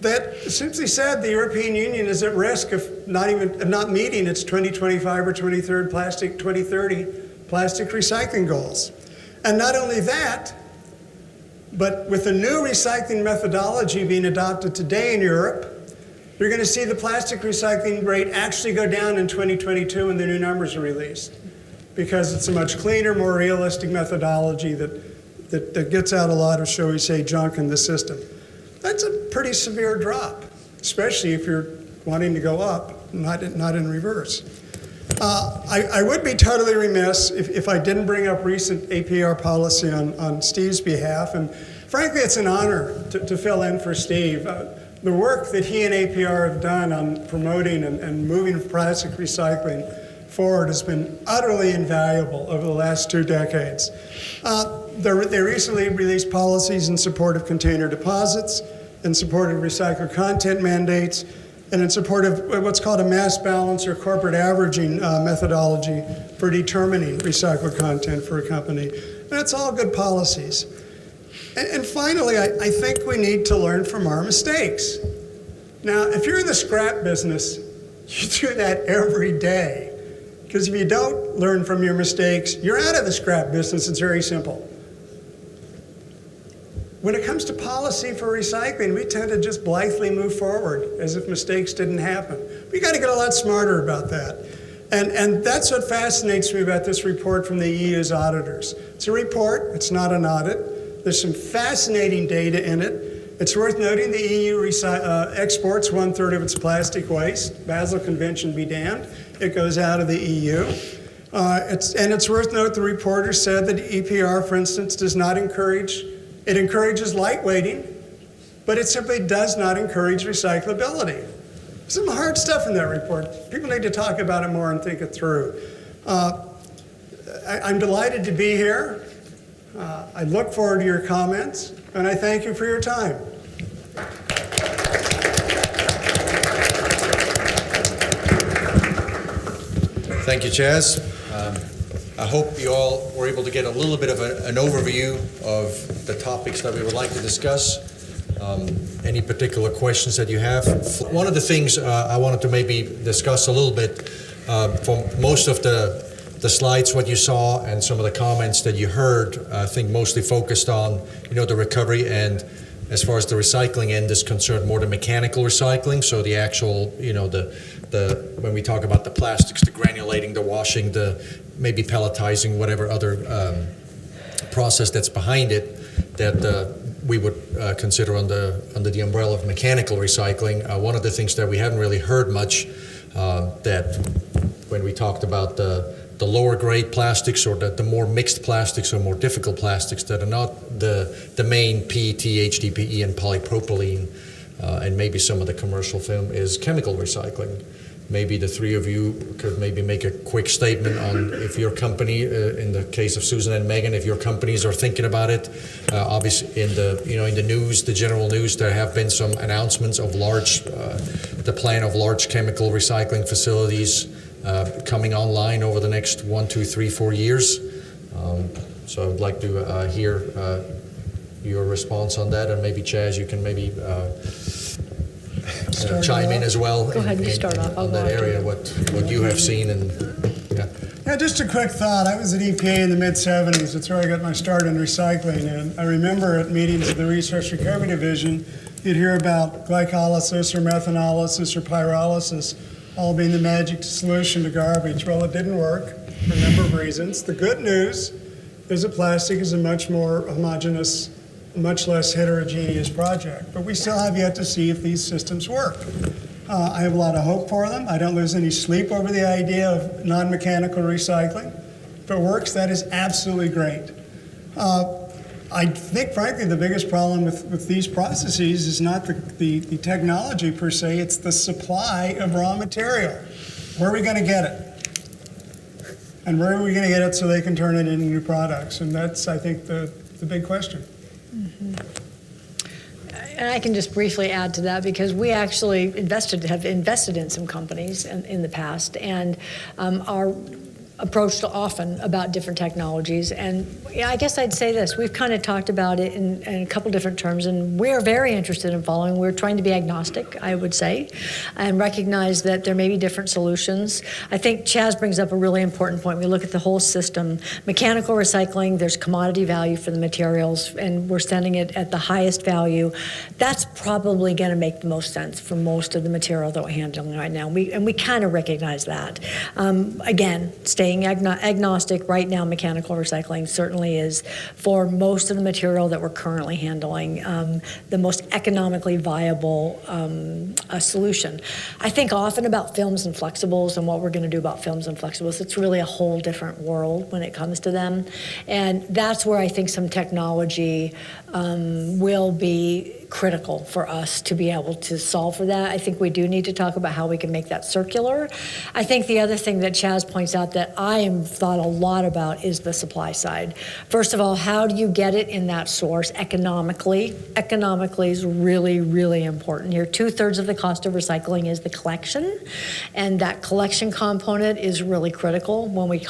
Speaker 5: that simply said the European Union is at risk of not meeting its 2025 or 2030 plastic recycling goals. And not only that, but with the new recycling methodology being adopted today in Europe, you're going to see the plastic recycling rate actually go down in 2022 when the new numbers are released, because it's a much cleaner, more realistic methodology that gets out a lot of, shall we say, junk in the system. That's a pretty severe drop, especially if you're wanting to go up, not in reverse. I would be totally remiss if I didn't bring up recent APR policy on Steve's behalf. And frankly, it's an honor to fill in for Steve. The work that he and APR have done on promoting and moving plastic recycling forward has been utterly invaluable over the last 2 decades. They recently released policies in support of container deposits, in support of recycled content mandates, and in support of what's called a mass balance or corporate averaging methodology for determining recycled content for a company. And it's all good policies. And finally, I think we need to learn from our mistakes. Now, if you're in the scrap business, you do that every day. Because if you don't learn from your mistakes, you're out of the scrap business. It's very simple. When it comes to policy for recycling, we tend to just blithely move forward as if mistakes didn't happen. We got to get a lot smarter about that. And that's what fascinates me about this report from the EU's auditors. It's a report, it's not an audit. There's some fascinating data in it. It's worth noting the EU exports 1/3 of its plastic waste. Basel Convention be damned. It goes out of the EU. It's worth noting the reporter said that EPR, for instance, it encourages lightweighting, but it simply does not encourage recyclability. Some hard stuff in that report. People need to talk about it more and think it through. I'm delighted to be here. I look forward to your comments, and I thank you for your time.
Speaker 2: Thank you, Chaz. I hope you all were able to get a little bit of an overview of the topics that we would like to discuss. Any particular questions that you have? One of the things I wanted to maybe discuss a little bit from most of the slides, what you saw, and some of the comments that you heard, I think mostly focused on, the recovery, and as far as the recycling end is concerned, more the mechanical recycling. So the actual, when we talk about the plastics, the granulating, the washing, the maybe pelletizing, whatever other process that's behind it, that we would consider under the umbrella of mechanical recycling. One of the things that we haven't really heard much, that when we talked about the lower grade plastics, or the more mixed plastics or more difficult plastics that are not the main PET, HDPE, and polypropylene, and maybe some of the commercial film, is chemical recycling. Maybe the three of you could maybe make a quick statement on if your company, in the case of Susan and Meghan, if your companies are thinking about it. Obviously, in the news, the general news, there have been some announcements of the plan of large chemical recycling facilities coming online over the next 1, 2, 3, 4 years. So I would like to hear your response on that, and maybe Chaz, you can maybe chime in as well.
Speaker 3: Go ahead, you start off.
Speaker 2: On that area, what you have seen, and
Speaker 5: Yeah, just a quick thought. I was at EPA in the mid-'70s. That's where I got my start in recycling. And I remember at meetings of the Resource Recovery Division, you'd hear about glycolysis or methanolysis or pyrolysis all being the magic solution to garbage. Well, it didn't work for a number of reasons. The good news is that plastic is a much more homogeneous, much less heterogeneous project. But we still have yet to see if these systems work. I have a lot of hope for them. I don't lose any sleep over the idea of non-mechanical recycling. If it works, that is absolutely great. I think, frankly, the biggest problem with these processes is not the technology per se, it's the supply of raw material. Where are we going to get it? And where are we going to get it so they can turn it into new products? And that's, I think, the big question.
Speaker 3: Mm-hmm. And I can just briefly add to that, because we actually have invested in some companies in the past, and are approached often about different technologies. And I guess I'd say this, we've kind of talked about it in a couple different terms, and we're very interested in following. We're trying to be agnostic, I would say, and recognize that there may be different solutions. I think Chaz brings up a really important point. We look at the whole system. Mechanical recycling, there's commodity value for the materials, and we're sending it at the highest value. That's probably going to make the most sense for most of the material that we're handling right now. We kind of recognize that. Again, stay staying agnostic right now. Mechanical recycling certainly is, for most of the material that we're currently handling, the most economically viable solution. I think often about films and flexibles and what we're going to do about films and flexibles. It's really a whole different world when it comes to them, and that's where I think some technology will be critical for us to be able to solve for that. I think we do need to talk about how we can make that circular. I think the other thing that Chaz points out that I have thought a lot about is the supply side. First of all, how do you get it in that source economically? Economically is really, really important here. 2/3 of the cost of recycling is the collection, and that collection component is really critical when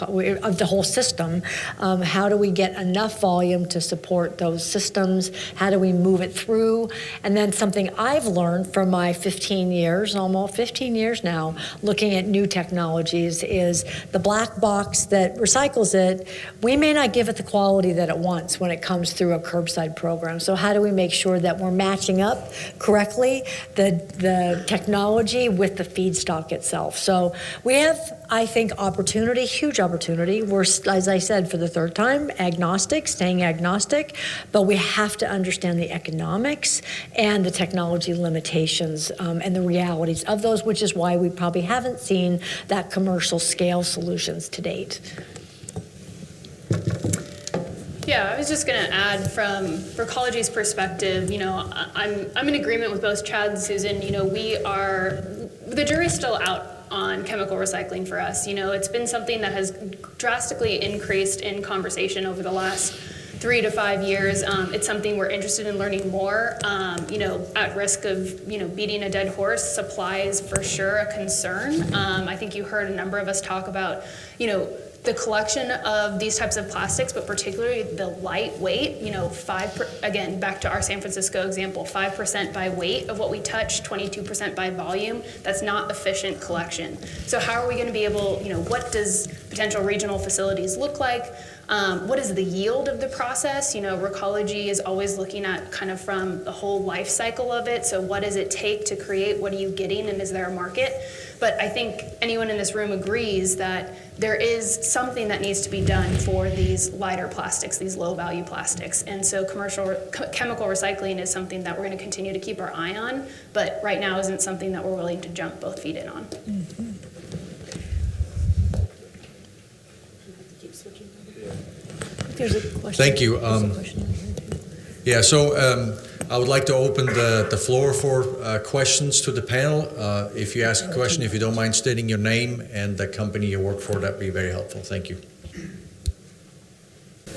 Speaker 3: of the whole system. How do we get enough volume to support those systems? How do we move it through? And then something I've learned from my 15 years, almost 15 years now, looking at new technologies is the black box that recycles it, we may not give it the quality that it wants when it comes through a curbside program. So how do we make sure that we're matching up correctly the technology with the feedstock itself? So we have, I think, opportunity, huge opportunity. We're, as I said, for the third time, agnostic, staying agnostic, but we have to understand the economics and the technology limitations and the realities of those, which is why we probably haven't seen that commercial scale solutions to date.
Speaker 4: Yeah, I was just going to add from Recology's perspective, I'm in agreement with both Chad and Susan. The jury's still out on chemical recycling for us. It's been something that has drastically increased in conversation over the last 3 to 5 years. It's something we're interested in learning more. At risk of, beating a dead horse, supply is for sure a concern. I think you heard a number of us talk about, the collection of these types of plastics, but particularly the lightweight, again, back to our San Francisco example, 5% by weight of what we touch, 22% by volume. That's not efficient collection. So how are we going to be able, what does potential regional facilities look like? What is the yield of the process? Recology is always looking at kind of from the whole life cycle of it. So what does it take to create? What are you getting? And is there a market? But I think anyone in this room agrees that there is something that needs to be done for these lighter plastics, these low-value plastics. And so chemical recycling is something that we're going to continue to keep our eye on, but right now isn't something that we're willing to jump both feet in on.
Speaker 3: Mm-hmm. There's a question.
Speaker 2: Thank you. Yeah, so I would like to open the floor for questions to the panel. If you ask a question, if you don't mind stating your name and the company you work for, that'd be very helpful. Thank you.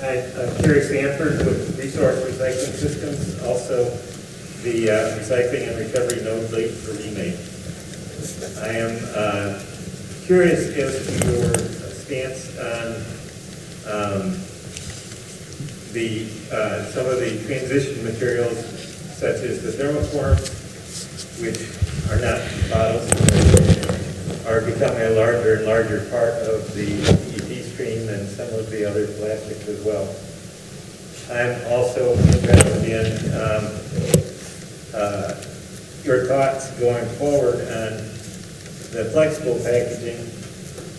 Speaker 6: Hi, I'm Kerry Stanford with Resource Recycling Systems, also the recycling and recovery node lead for Remake. I am curious as to your stance on some of the transition materials, such as the thermoforms, which are not bottles, are becoming a larger and larger part of the PET stream and some of the other plastics as well. I'm also interested in your thoughts going forward on the flexible packaging,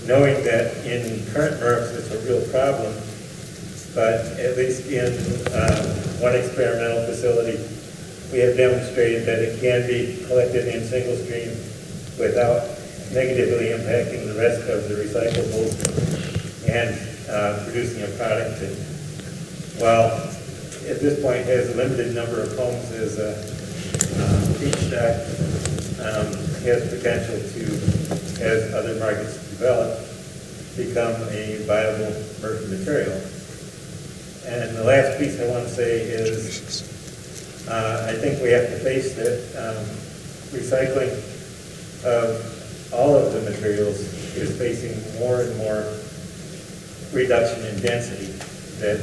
Speaker 6: knowing that in current Murphs it's a real problem. But at least in one experimental facility, we have demonstrated that it can be collected in single stream without negatively impacting the rest of the recyclables and producing a product that, while at this point has a limited number of homes as a feedstock, has potential to, as other markets develop, become a viable Murph material. And the last piece I want to say is I think we have to face that recycling of all of the materials is facing more and more reduction in density, that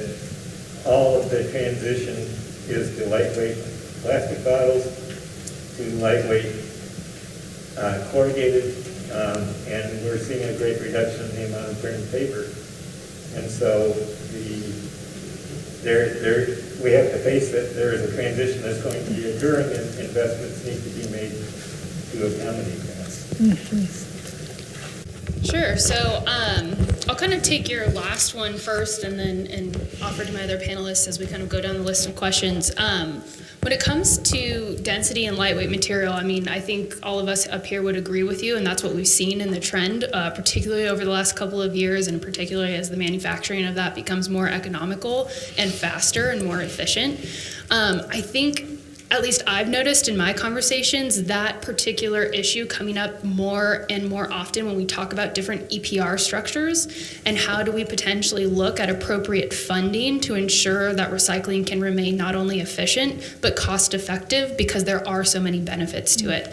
Speaker 6: all of the transition is to lightweight plastic bottles, to lightweight corrugated, and we're seeing a great reduction in the amount of burned paper. And so we have to face that there is a transition that's going to be occurring, and investments need to be made to accommodate that.
Speaker 3: Mm-hmm.
Speaker 4: Sure. So I'll kind of take your last one first and offer to my other panelists as we kind of go down the list of questions. When it comes to density and lightweight material, I mean, I think all of us up here would agree with you, and that's what we've seen in the trend, particularly over the last couple of years, and particularly as the manufacturing of that becomes more economical and faster and more efficient. I think, at least I've noticed in my conversations, that particular issue coming up more and more often when we talk about different EPR structures and how do we potentially look at appropriate funding to ensure that recycling can remain not only efficient but cost effective, because there are so many benefits to it.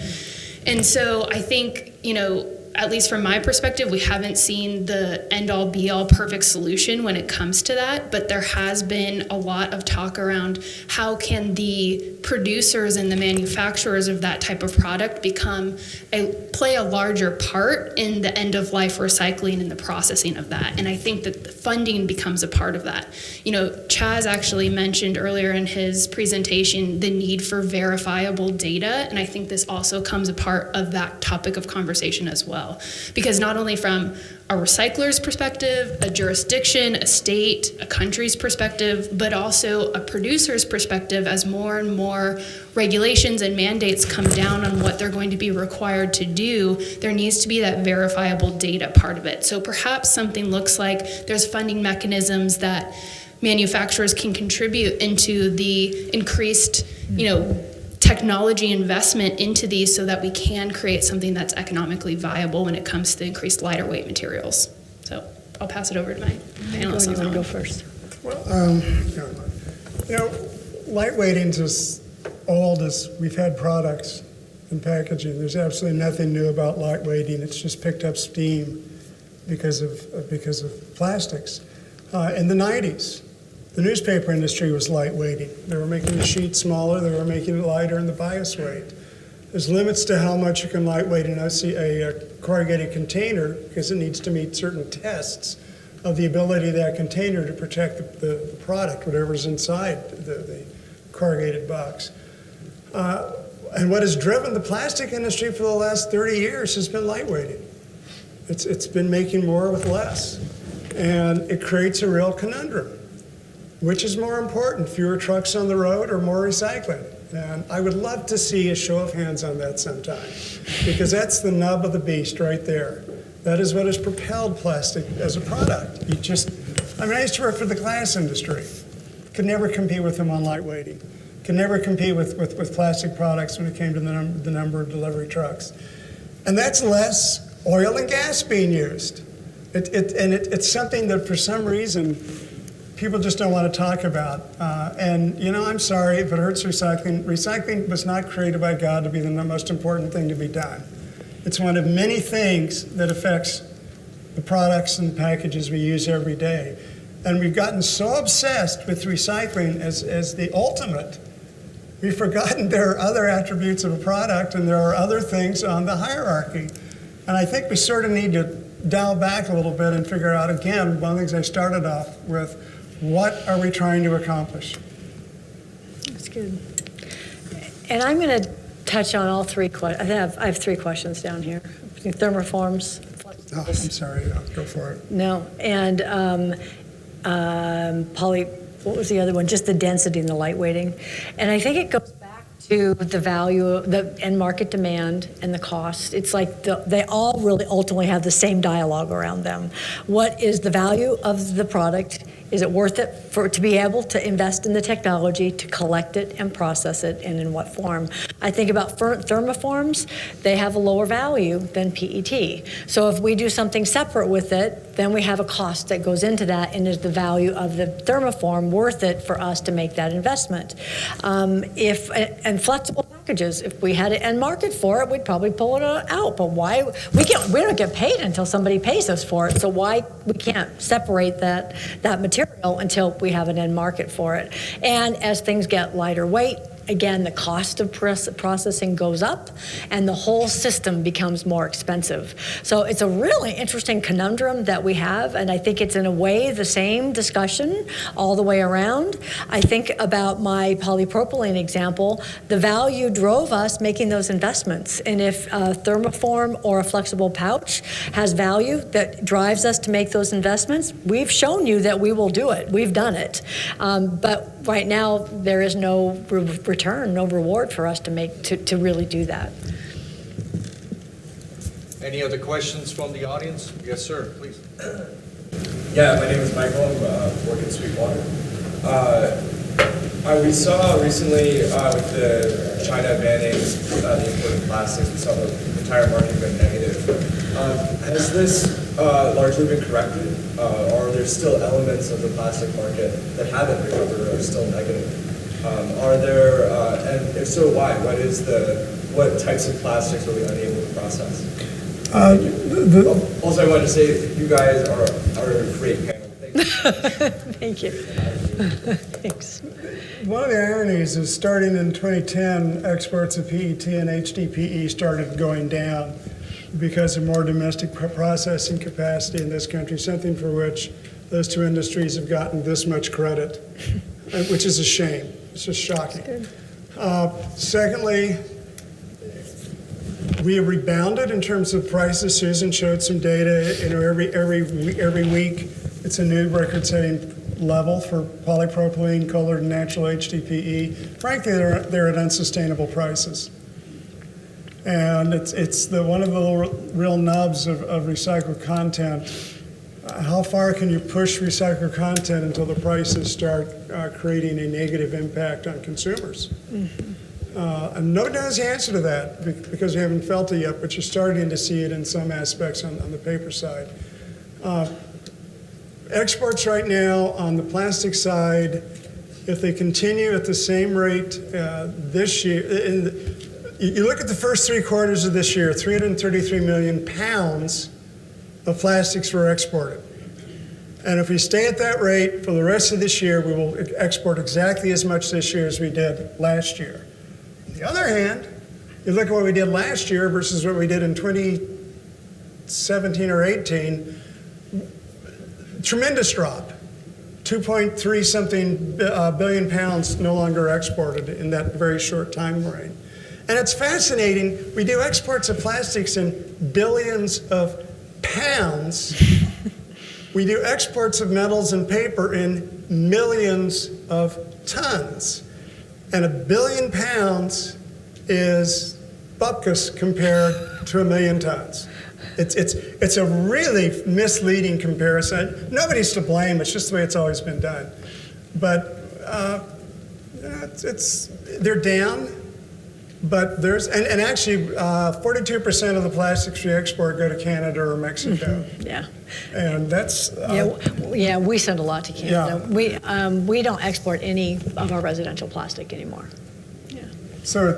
Speaker 4: And so I think, at least from my perspective, we haven't seen the end-all be-all perfect solution when it comes to that, but there has been a lot of talk around how can the producers and the manufacturers of that type of product play a larger part in the end-of-life recycling and the processing of that. And I think that the funding becomes a part of that. Chaz actually mentioned earlier in his presentation the need for verifiable data, and I think this also comes a part of that topic of conversation as well. Because not only from a recycler's perspective, a jurisdiction, a state, a country's perspective, but also a producer's perspective, as more and more regulations and mandates come down on what they're going to be required to do, there needs to be that verifiable data part of it. So perhaps something looks like there's funding mechanisms that manufacturers can contribute into the increased, technology investment into these so that we can create something that's economically viable when it comes to the increased lighter weight materials. So I'll pass it over to my panelists.
Speaker 3: You want to go first?
Speaker 5: Well, lightweighting's as old as we've had products and packaging. There's absolutely nothing new about lightweighting. It's just picked up steam because of plastics. In the 90s, the newspaper industry was lightweighting. They were making the sheet smaller, they were making it lighter in the bias weight. There's limits to how much you can lightweight a corrugated container because it needs to meet certain tests of the ability of that container to protect the product, whatever's inside the corrugated box. And what has driven the plastic industry for the last 30 years has been lightweighting. It's been making more with less. And it creates a real conundrum. Which is more important, fewer trucks on the road or more recycling? And I would love to see a show of hands on that sometime, because that's the nub of the beast right there. That is what has propelled plastic as a product. I used to work for the glass industry. Could never compete with them on lightweighting. Could never compete with plastic products when it came to the number of delivery trucks. And that's less oil and gas being used. It's something that for some reason, people just don't want to talk about. I'm sorry if it hurts recycling. Recycling was not created by God to be the most important thing to be done. It's one of many things that affects the products and the packages we use every day. And we've gotten so obsessed with recycling as the ultimate, we've forgotten there are other attributes of a product and there are other things on the hierarchy. And I think we sort of need to dial back a little bit and figure out, again, one of the things I started off with, what are we trying to accomplish?
Speaker 3: That's good. And I'm going to touch on all three questions. I have three questions down here. Thermoforms.
Speaker 5: Oh, I'm sorry. Go for it.
Speaker 3: No. And what was the other one? Just the density and the lightweighting. And I think it goes back to the value and market demand and the cost. It's like they all really ultimately have the same dialogue around them. What is the value of the product? Is it worth it to be able to invest in the technology to collect it and process it, and in what form? I think about thermoforms. They have a lower value than PET. So if we do something separate with it, then we have a cost that goes into that, and is the value of the thermoform worth it for us to make that investment? And flexible packages, if we had an end market for it, we'd probably pull it out. But why? We don't get paid until somebody pays us for it. So why we can't separate that material until we have an end market for it? And as things get lighter weight, again, the cost of processing goes up and the whole system becomes more expensive. So it's a really interesting conundrum that we have, and I think it's in a way the same discussion all the way around. I think about my polypropylene example, the value drove us making those investments, and if a thermoform or a flexible pouch has value that drives us to make those investments, we've shown you that we will do it. We've done it. But right now, there is no return, no reward for us to really do that.
Speaker 2: Any other questions from the audience? Yes, sir, please.
Speaker 7: Yeah, my name is Michael. I'm working Sweetwater. We saw recently with the China banning the import of plastics, we saw the entire market go negative. Has this largely been corrected, or are there still elements of the plastic market that haven't recovered or are still negative? And if so, why? What types of plastics are we unable to process? Also, I wanted to say you guys are a great panel.
Speaker 3: Thank you. Thanks.
Speaker 5: One of the ironies is starting in 2010, exports of PET and HDPE started going down because of more domestic processing capacity in this country, something for which those two industries have gotten this much credit, which is a shame. It's just shocking. Secondly, we have rebounded in terms of prices. Susan showed some data. Every week, it's a new record-setting level for polypropylene, colored and natural HDPE. Frankly, they're at unsustainable prices. And it's one of the real nubs of recycled content. How far can you push recycled content until the prices start creating a negative impact on consumers? Mm-hmm. And nobody knows the answer to that because we haven't felt it yet, but you're starting to see it in some aspects on the paper side. Exports right now on the plastic side, if they continue at the same rate this year, you look at the first 3 quarters of this year, 333 million pounds of plastics were exported. And if we stay at that rate for the rest of this year, we will export exactly as much this year as we did last year. On the other hand, you look at what we did last year versus what we did in 2017 or 18, tremendous drop. 2.3 something billion pounds no longer exported in that very short time frame. And it's fascinating, we do exports of plastics in billions of pounds. We do exports of metals and paper in millions of tons. And 1 billion pounds is bupkis compared to 1 million tons. It's a really misleading comparison. Nobody's to blame, it's just the way it's always been done. But they're down. But and actually 42% of the plastics we export go to Canada or Mexico.
Speaker 3: Mm-hmm. Yeah.
Speaker 5: And that's
Speaker 3: we send a lot to Canada.
Speaker 5: Yeah.
Speaker 3: We don't export any of our residential plastic anymore. Yeah.
Speaker 5: So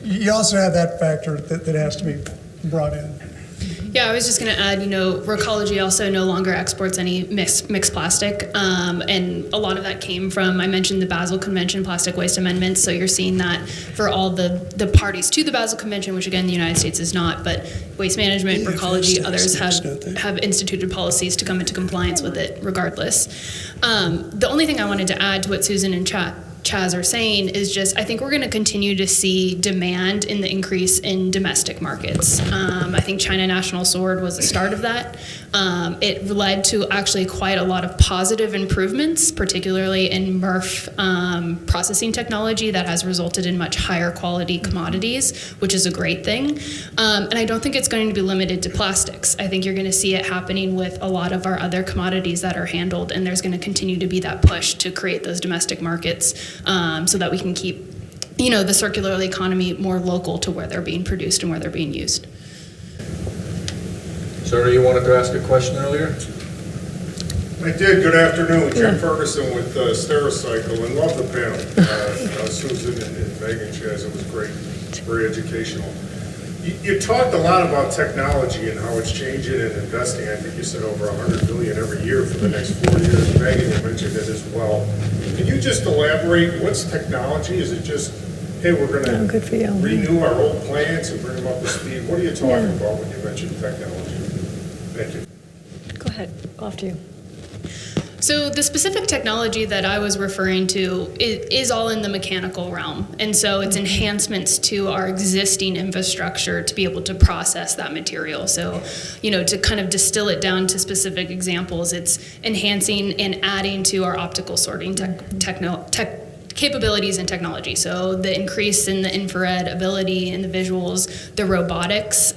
Speaker 5: you also have that factor that has to be brought in.
Speaker 4: Yeah, I was just going to add, Recology also no longer exports any mixed plastic, and a lot of that came from, I mentioned the Basel Convention plastic waste amendments, so you're seeing that for all the parties to the Basel Convention, which again, the United States is not, but Waste Management, Recology, others have instituted policies to come into compliance with it regardless. The only thing I wanted to add to what Susan and Chaz are saying is just, I think we're going to continue to see demand in the increase in domestic markets. I think China National Sword was the start of that. It led to actually quite a lot of positive improvements, particularly in Murph processing technology that has resulted in much higher quality commodities, which is a great thing. And I don't think it's going to be limited to plastics. I think you're going to see it happening with a lot of our other commodities that are handled, and there's going to continue to be that push to create those domestic markets so that we can keep, the circular economy more local to where they're being produced and where they're being used.
Speaker 2: Sir, you wanted to ask a question earlier?
Speaker 8: I did. Good afternoon. Jim Ferguson with Stericycle, and love the panel. Susan and Meghan, Chaz, it was great. Very educational. You talked a lot about technology and how it's changing and investing. I think you said over $100 billion every year for the next 4 years. Meghan, you mentioned it as well. Can you just elaborate, what's technology? Is it just, hey, we're going to
Speaker 3: good for you.
Speaker 8: renew our old plants and bring them up to speed? What are you talking about when you mention technology? Thank you.
Speaker 3: Go ahead, go after you.
Speaker 4: So the specific technology that I was referring to is all in the mechanical realm. And so it's enhancements to our existing infrastructure to be able to process that material. So, to kind of distill it down to specific examples, it's enhancing and adding to our optical sorting capabilities and technology. So the increase in the infrared ability and the visuals, the robotics,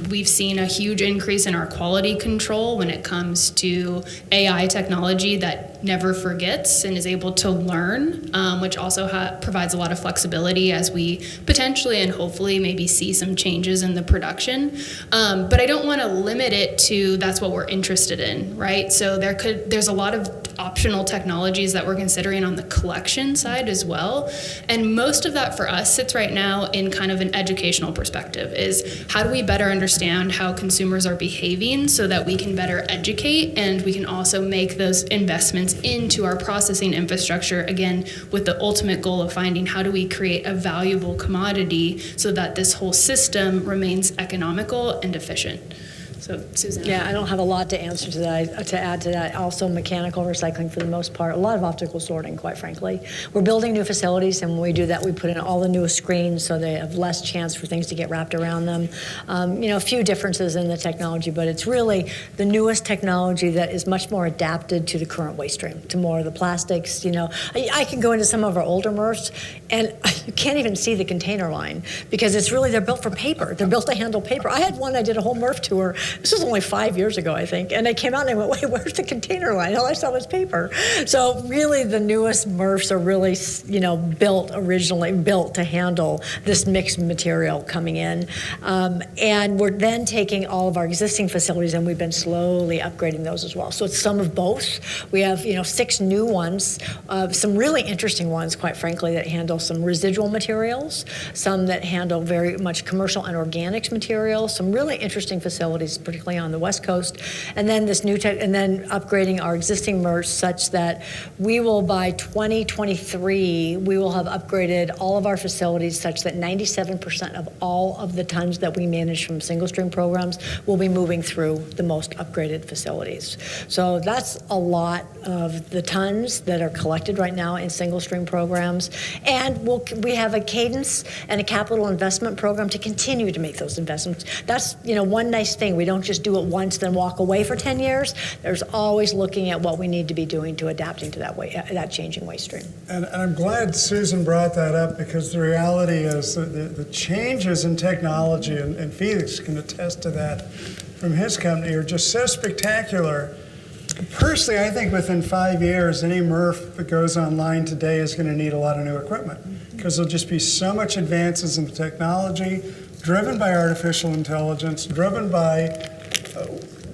Speaker 4: we've seen a huge increase in our quality control when it comes to AI technology that never forgets and is able to learn, which also provides a lot of flexibility as we potentially and hopefully maybe see some changes in the production. But I don't want to limit it to that's what we're interested in, right? So there's a lot of optional technologies that we're considering on the collection side as well. And most of that for us sits right now in kind of an educational perspective, is how do we better understand how consumers are behaving so that we can better educate, and we can also make those investments into our processing infrastructure, again, with the ultimate goal of finding how do we create a valuable commodity so that this whole system remains economical and efficient. So, Susan.
Speaker 3: Yeah, I don't have a lot to answer to that, to add to that. Also, mechanical recycling for the most part, a lot of optical sorting, quite frankly. We're building new facilities, and when we do that, we put in all the newest screens so they have less chance for things to get wrapped around them. A few differences in the technology, but it's really the newest technology that is much more adapted to the current waste stream, to more of the plastics. I can go into some of our older Murphs, and you can't even see the container line because they're built for paper. They're built to handle paper. I had one, I did a whole Murph tour. This was only 5 years ago, I think. And I came out and I went, wait, where's the container line? All I saw was paper. So really the newest Murphs are really, originally built to handle this mixed material coming in. And we're then taking all of our existing facilities and we've been slowly upgrading those as well. So it's some of both. We have, 6 new ones, some really interesting ones, quite frankly, that handle some residual materials, some that handle very much commercial and organics materials, some really interesting facilities, particularly on the West Coast, and then this new tech, and then upgrading our existing MRFs such that we will, by 2023, we will have upgraded all of our facilities such that 97% of all of the tons that we manage from single stream programs will be moving through the most upgraded facilities. So that's a lot of the tons that are collected right now in single stream programs, and we have a cadence and a capital investment program to continue to make those investments. That's one nice thing. We don't just do it once, then walk away for 10 years. There's always looking at what we need to be doing to adapting to that changing waste stream.
Speaker 5: And I'm glad Susan brought that up, because the reality is that the changes in technology, and Felix can attest to that from his company, are just so spectacular. Personally, I think within 5 years, any MRF that goes online today is going to need a lot of new equipment, because there'll just be so much advances in technology, driven by artificial intelligence, driven by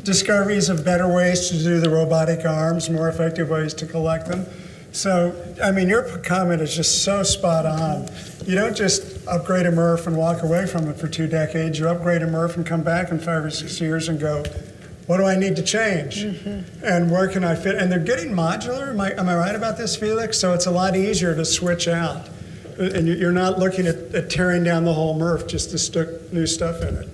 Speaker 5: discoveries of better ways to do the robotic arms, more effective ways to collect them. So, your comment is just so spot on. You don't just upgrade a MRF and walk away from it for 2 decades. You upgrade a MRF and come back in 5 or 6 years and go, what do I need to change? Mm-hmm. And where can I fit? And they're getting modular. Am I right about this, Felix? So it's a lot easier to switch out. And you're not looking at tearing down the whole MRF just to stick new stuff in it.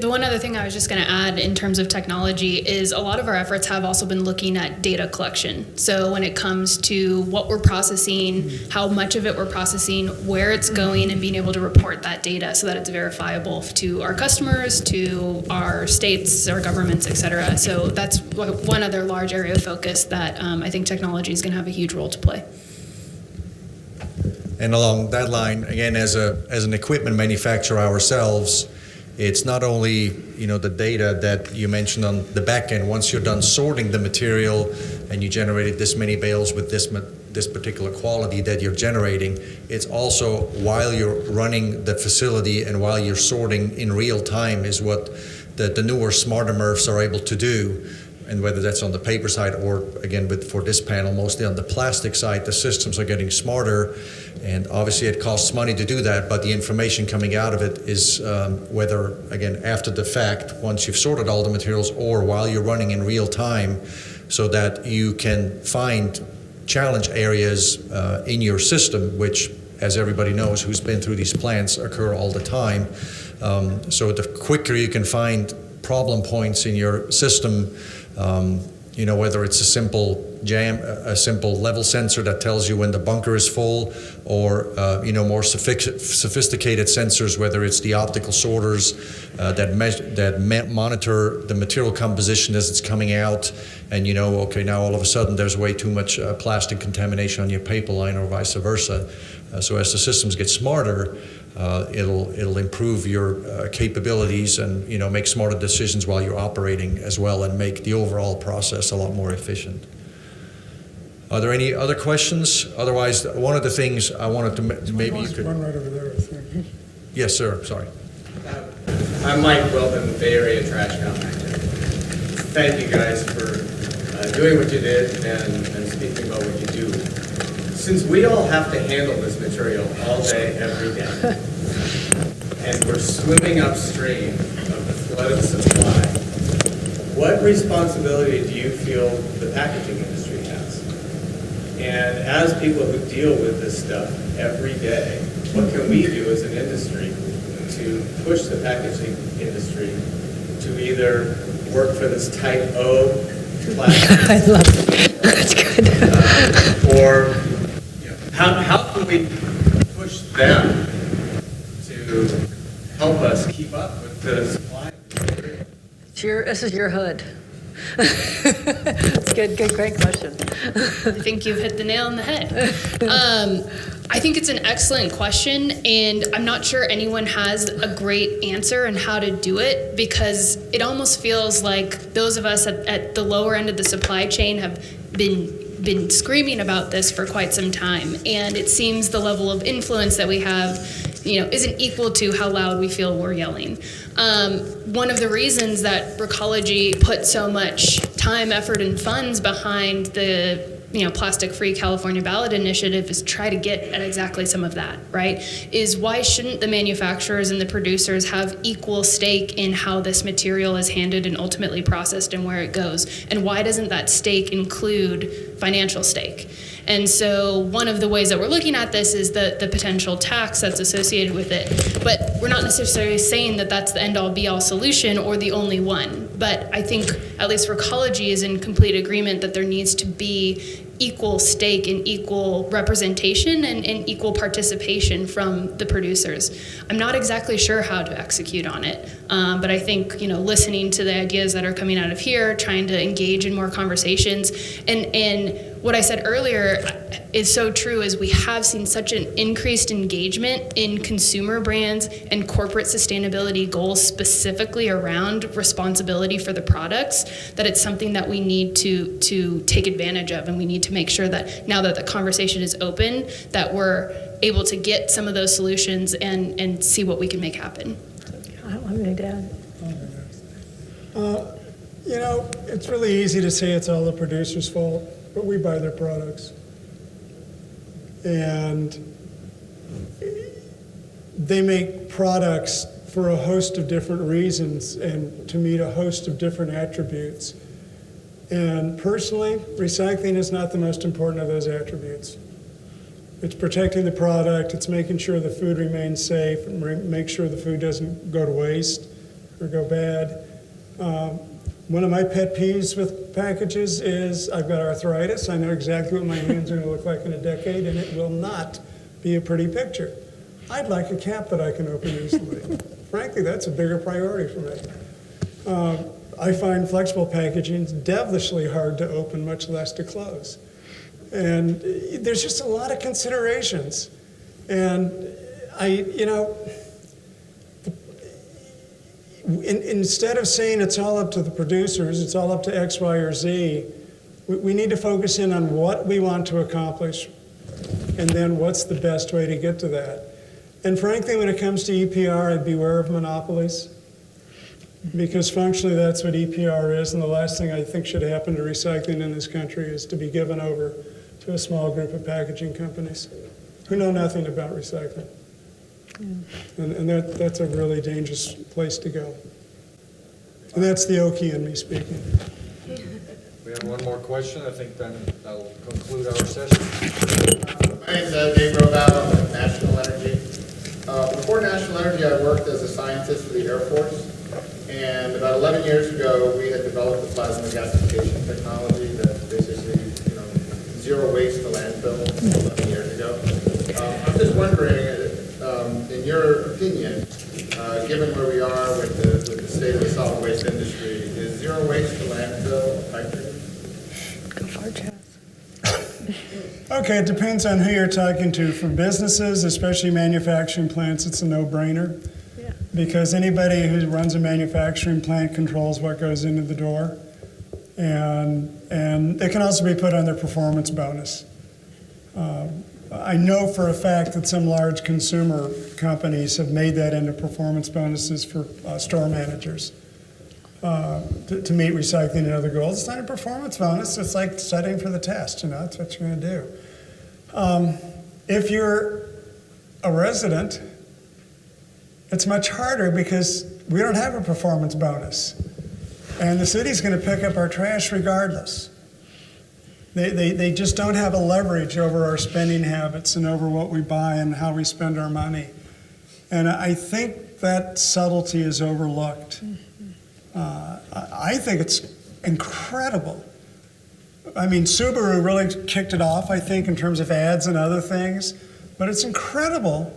Speaker 4: The one other thing I was just going to add in terms of technology is a lot of our efforts have also been looking at data collection. So when it comes to what we're processing, how much of it we're processing, where it's going, and being able to report that data so that it's verifiable to our customers, to our states, our governments, et cetera. So that's one other large area of focus that I think technology is going to have a huge role to play.
Speaker 2: And along that line, again, as an equipment manufacturer ourselves, it's not only the data that you mentioned on the back end. Once you're done sorting the material and you generated this many bales with this particular quality that you're generating, it's also while you're running the facility and while you're sorting in real time is what the newer, smarter MRFs are able to do. And whether that's on the paper side or, again, for this panel, mostly on the plastic side, the systems are getting smarter. And obviously it costs money to do that, but the information coming out of it is whether, again, after the fact, once you've sorted all the materials or while you're running in real time, so that you can find challenge areas in your system, which, as everybody knows who's been through these plants, occur all the time. So the quicker you can find problem points in your system, whether it's a simple level sensor that tells you when the bunker is full, or more sophisticated sensors, whether it's the optical sorters that monitor the material composition as it's coming out, and okay, now all of a sudden there's way too much plastic contamination on your paper line, or vice versa. So as the systems get smarter, it'll improve your capabilities and make smarter decisions while you're operating as well, and make the overall process a lot more efficient. Are there any other questions? Otherwise, one of the things I wanted to maybe you could.
Speaker 5: One right over there, I think.
Speaker 2: Yes, sir. Sorry.
Speaker 9: I'm Mike Wilton, Bay Area Trash Compactor. Thank you guys for doing what you did and speaking about what you do. Since we all have to handle this material all day, every day, and we're swimming upstream of the flood of supply, what responsibility do you feel the packaging industry has? And as people who deal with this stuff every day, what can we do as an industry to push the packaging industry to either work for this type O plastic?
Speaker 3: I love it. That's good.
Speaker 9: Or how can we push them to help us keep up with the supply?
Speaker 3: This is your hood. It's good, great question.
Speaker 4: I think you've hit the nail on the head. I think it's an excellent question, and I'm not sure anyone has a great answer on how to do it, because it almost feels like those of us at the lower end of the supply chain have been screaming about this for quite some time, and it seems the level of influence that we have, isn't equal to how loud we feel we're yelling. One of the reasons that Recology put so much time, effort, and funds behind the plastic-free California ballot initiative is try to get at exactly some of that, right? Is why shouldn't the manufacturers and the producers have equal stake in how this material is handled and ultimately processed and where it goes? And why doesn't that stake include financial stake? And so one of the ways that we're looking at this is the potential tax that's associated with it. But we're not necessarily saying that that's the end-all be-all solution or the only one. But I think at least Recology is in complete agreement that there needs to be equal stake and equal representation and equal participation from the producers. I'm not exactly sure how to execute on it, but I think listening to the ideas that are coming out of here, trying to engage in more conversations, and what I said earlier is so true, is we have seen such an increased engagement in consumer brands and corporate sustainability goals specifically around responsibility for the products, that it's something that we need to take advantage of, and we need to make sure that now that the conversation is open, that we're able to get some of those solutions and see what we can make happen.
Speaker 3: I don't have anything to add.
Speaker 5: It's really easy to say it's all the producer's fault, but we buy their products. And they make products for a host of different reasons and to meet a host of different attributes. And personally, recycling is not the most important of those attributes. It's protecting the product, it's making sure the food remains safe, and make sure the food doesn't go to waste or go bad. One of my pet peeves with packages is I've got arthritis. I know exactly what my hands are going to look like in a decade, and it will not be a pretty picture. I'd like a cap that I can open easily. Frankly, that's a bigger priority for me. I find flexible packaging devilishly hard to open, much less to close. And there's just a lot of considerations. And instead of saying it's all up to the producers, it's all up to X, Y, or Z, we need to focus in on what we want to accomplish and then what's the best way to get to that. And frankly, when it comes to EPR, I'd beware of monopolies, because functionally that's what EPR is, and the last thing I think should happen to recycling in this country is to be given over to a small group of packaging companies who know nothing about recycling. And that's a really dangerous place to go. And that's the Okie in me speaking.
Speaker 2: We have one more question. I think then that'll conclude our session.
Speaker 10: My name is Dave Roval. I'm with National Energy. Before National Energy, I worked as a scientist for the Air Force. And about 11 years ago, we had developed the plasma gasification technology that basically, zero waste to landfill 11 years ago. I'm just wondering, in your opinion, given where we are with the state of the solid waste industry, is zero waste to landfill a pipe dream?
Speaker 3: Go far, Chaz.
Speaker 5: Okay, it depends on who you're talking to. For businesses, especially manufacturing plants, it's a no-brainer.
Speaker 3: Yeah.
Speaker 5: Because anybody who runs a manufacturing plant controls what goes into the door. And it can also be put on their performance bonus. I know for a fact that some large consumer companies have made that into performance bonuses for store managers to meet recycling and other goals. It's not a performance bonus. It's like studying for the test. That's what you're going to do. If you're a resident, it's much harder because we don't have a performance bonus. And the city's going to pick up our trash regardless. They just don't have a leverage over our spending habits and over what we buy and how we spend our money. And I think that subtlety is overlooked. I think it's incredible. I mean, Subaru really kicked it off, I think, in terms of ads and other things. But it's incredible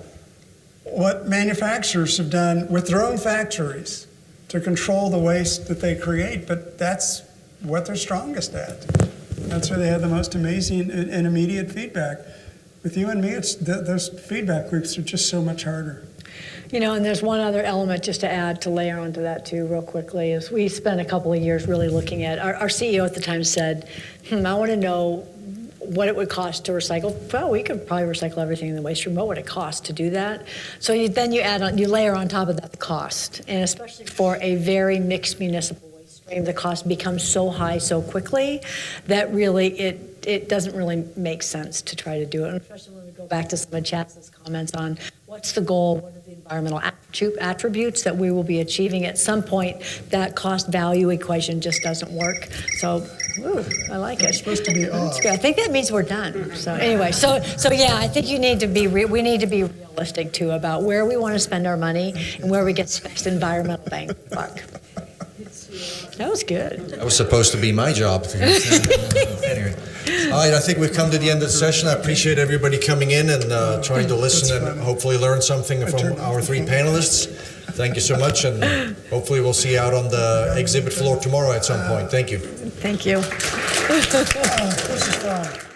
Speaker 5: what manufacturers have done with their own factories to control the waste that they create. But that's what they're strongest at. That's where they have the most amazing and immediate feedback. With you and me, those feedback loops are just so much harder.
Speaker 3: And there's one other element just to add, to layer onto that too, real quickly, is we spent a couple of years really looking at, our CEO at the time said, I want to know what it would cost to recycle. Well, we could probably recycle everything in the waste stream. What would it cost to do that? So you layer on top of that the cost, and especially for a very mixed municipal waste stream, the cost becomes so high so quickly that really it doesn't really make sense to try to do it. And especially when we go back to some of Chaz's comments on what's the goal, what are the environmental attributes that we will be achieving at some point, that cost value equation just doesn't work. So, I like it.
Speaker 5: It's supposed to be off.
Speaker 3: I think that means we're done. So anyway, so yeah, I think we need to be realistic too about where we want to spend our money and where we get the best environmental bang for the buck. That was good.
Speaker 2: That was supposed to be my job. Anyway. All right, I think we've come to the end of the session. I appreciate everybody coming in and trying to listen and hopefully learn something from our three panelists. Thank you so much, and hopefully we'll see you out on the exhibit floor tomorrow at some point. Thank you.
Speaker 3: Thank you.
Speaker 5: This is fun.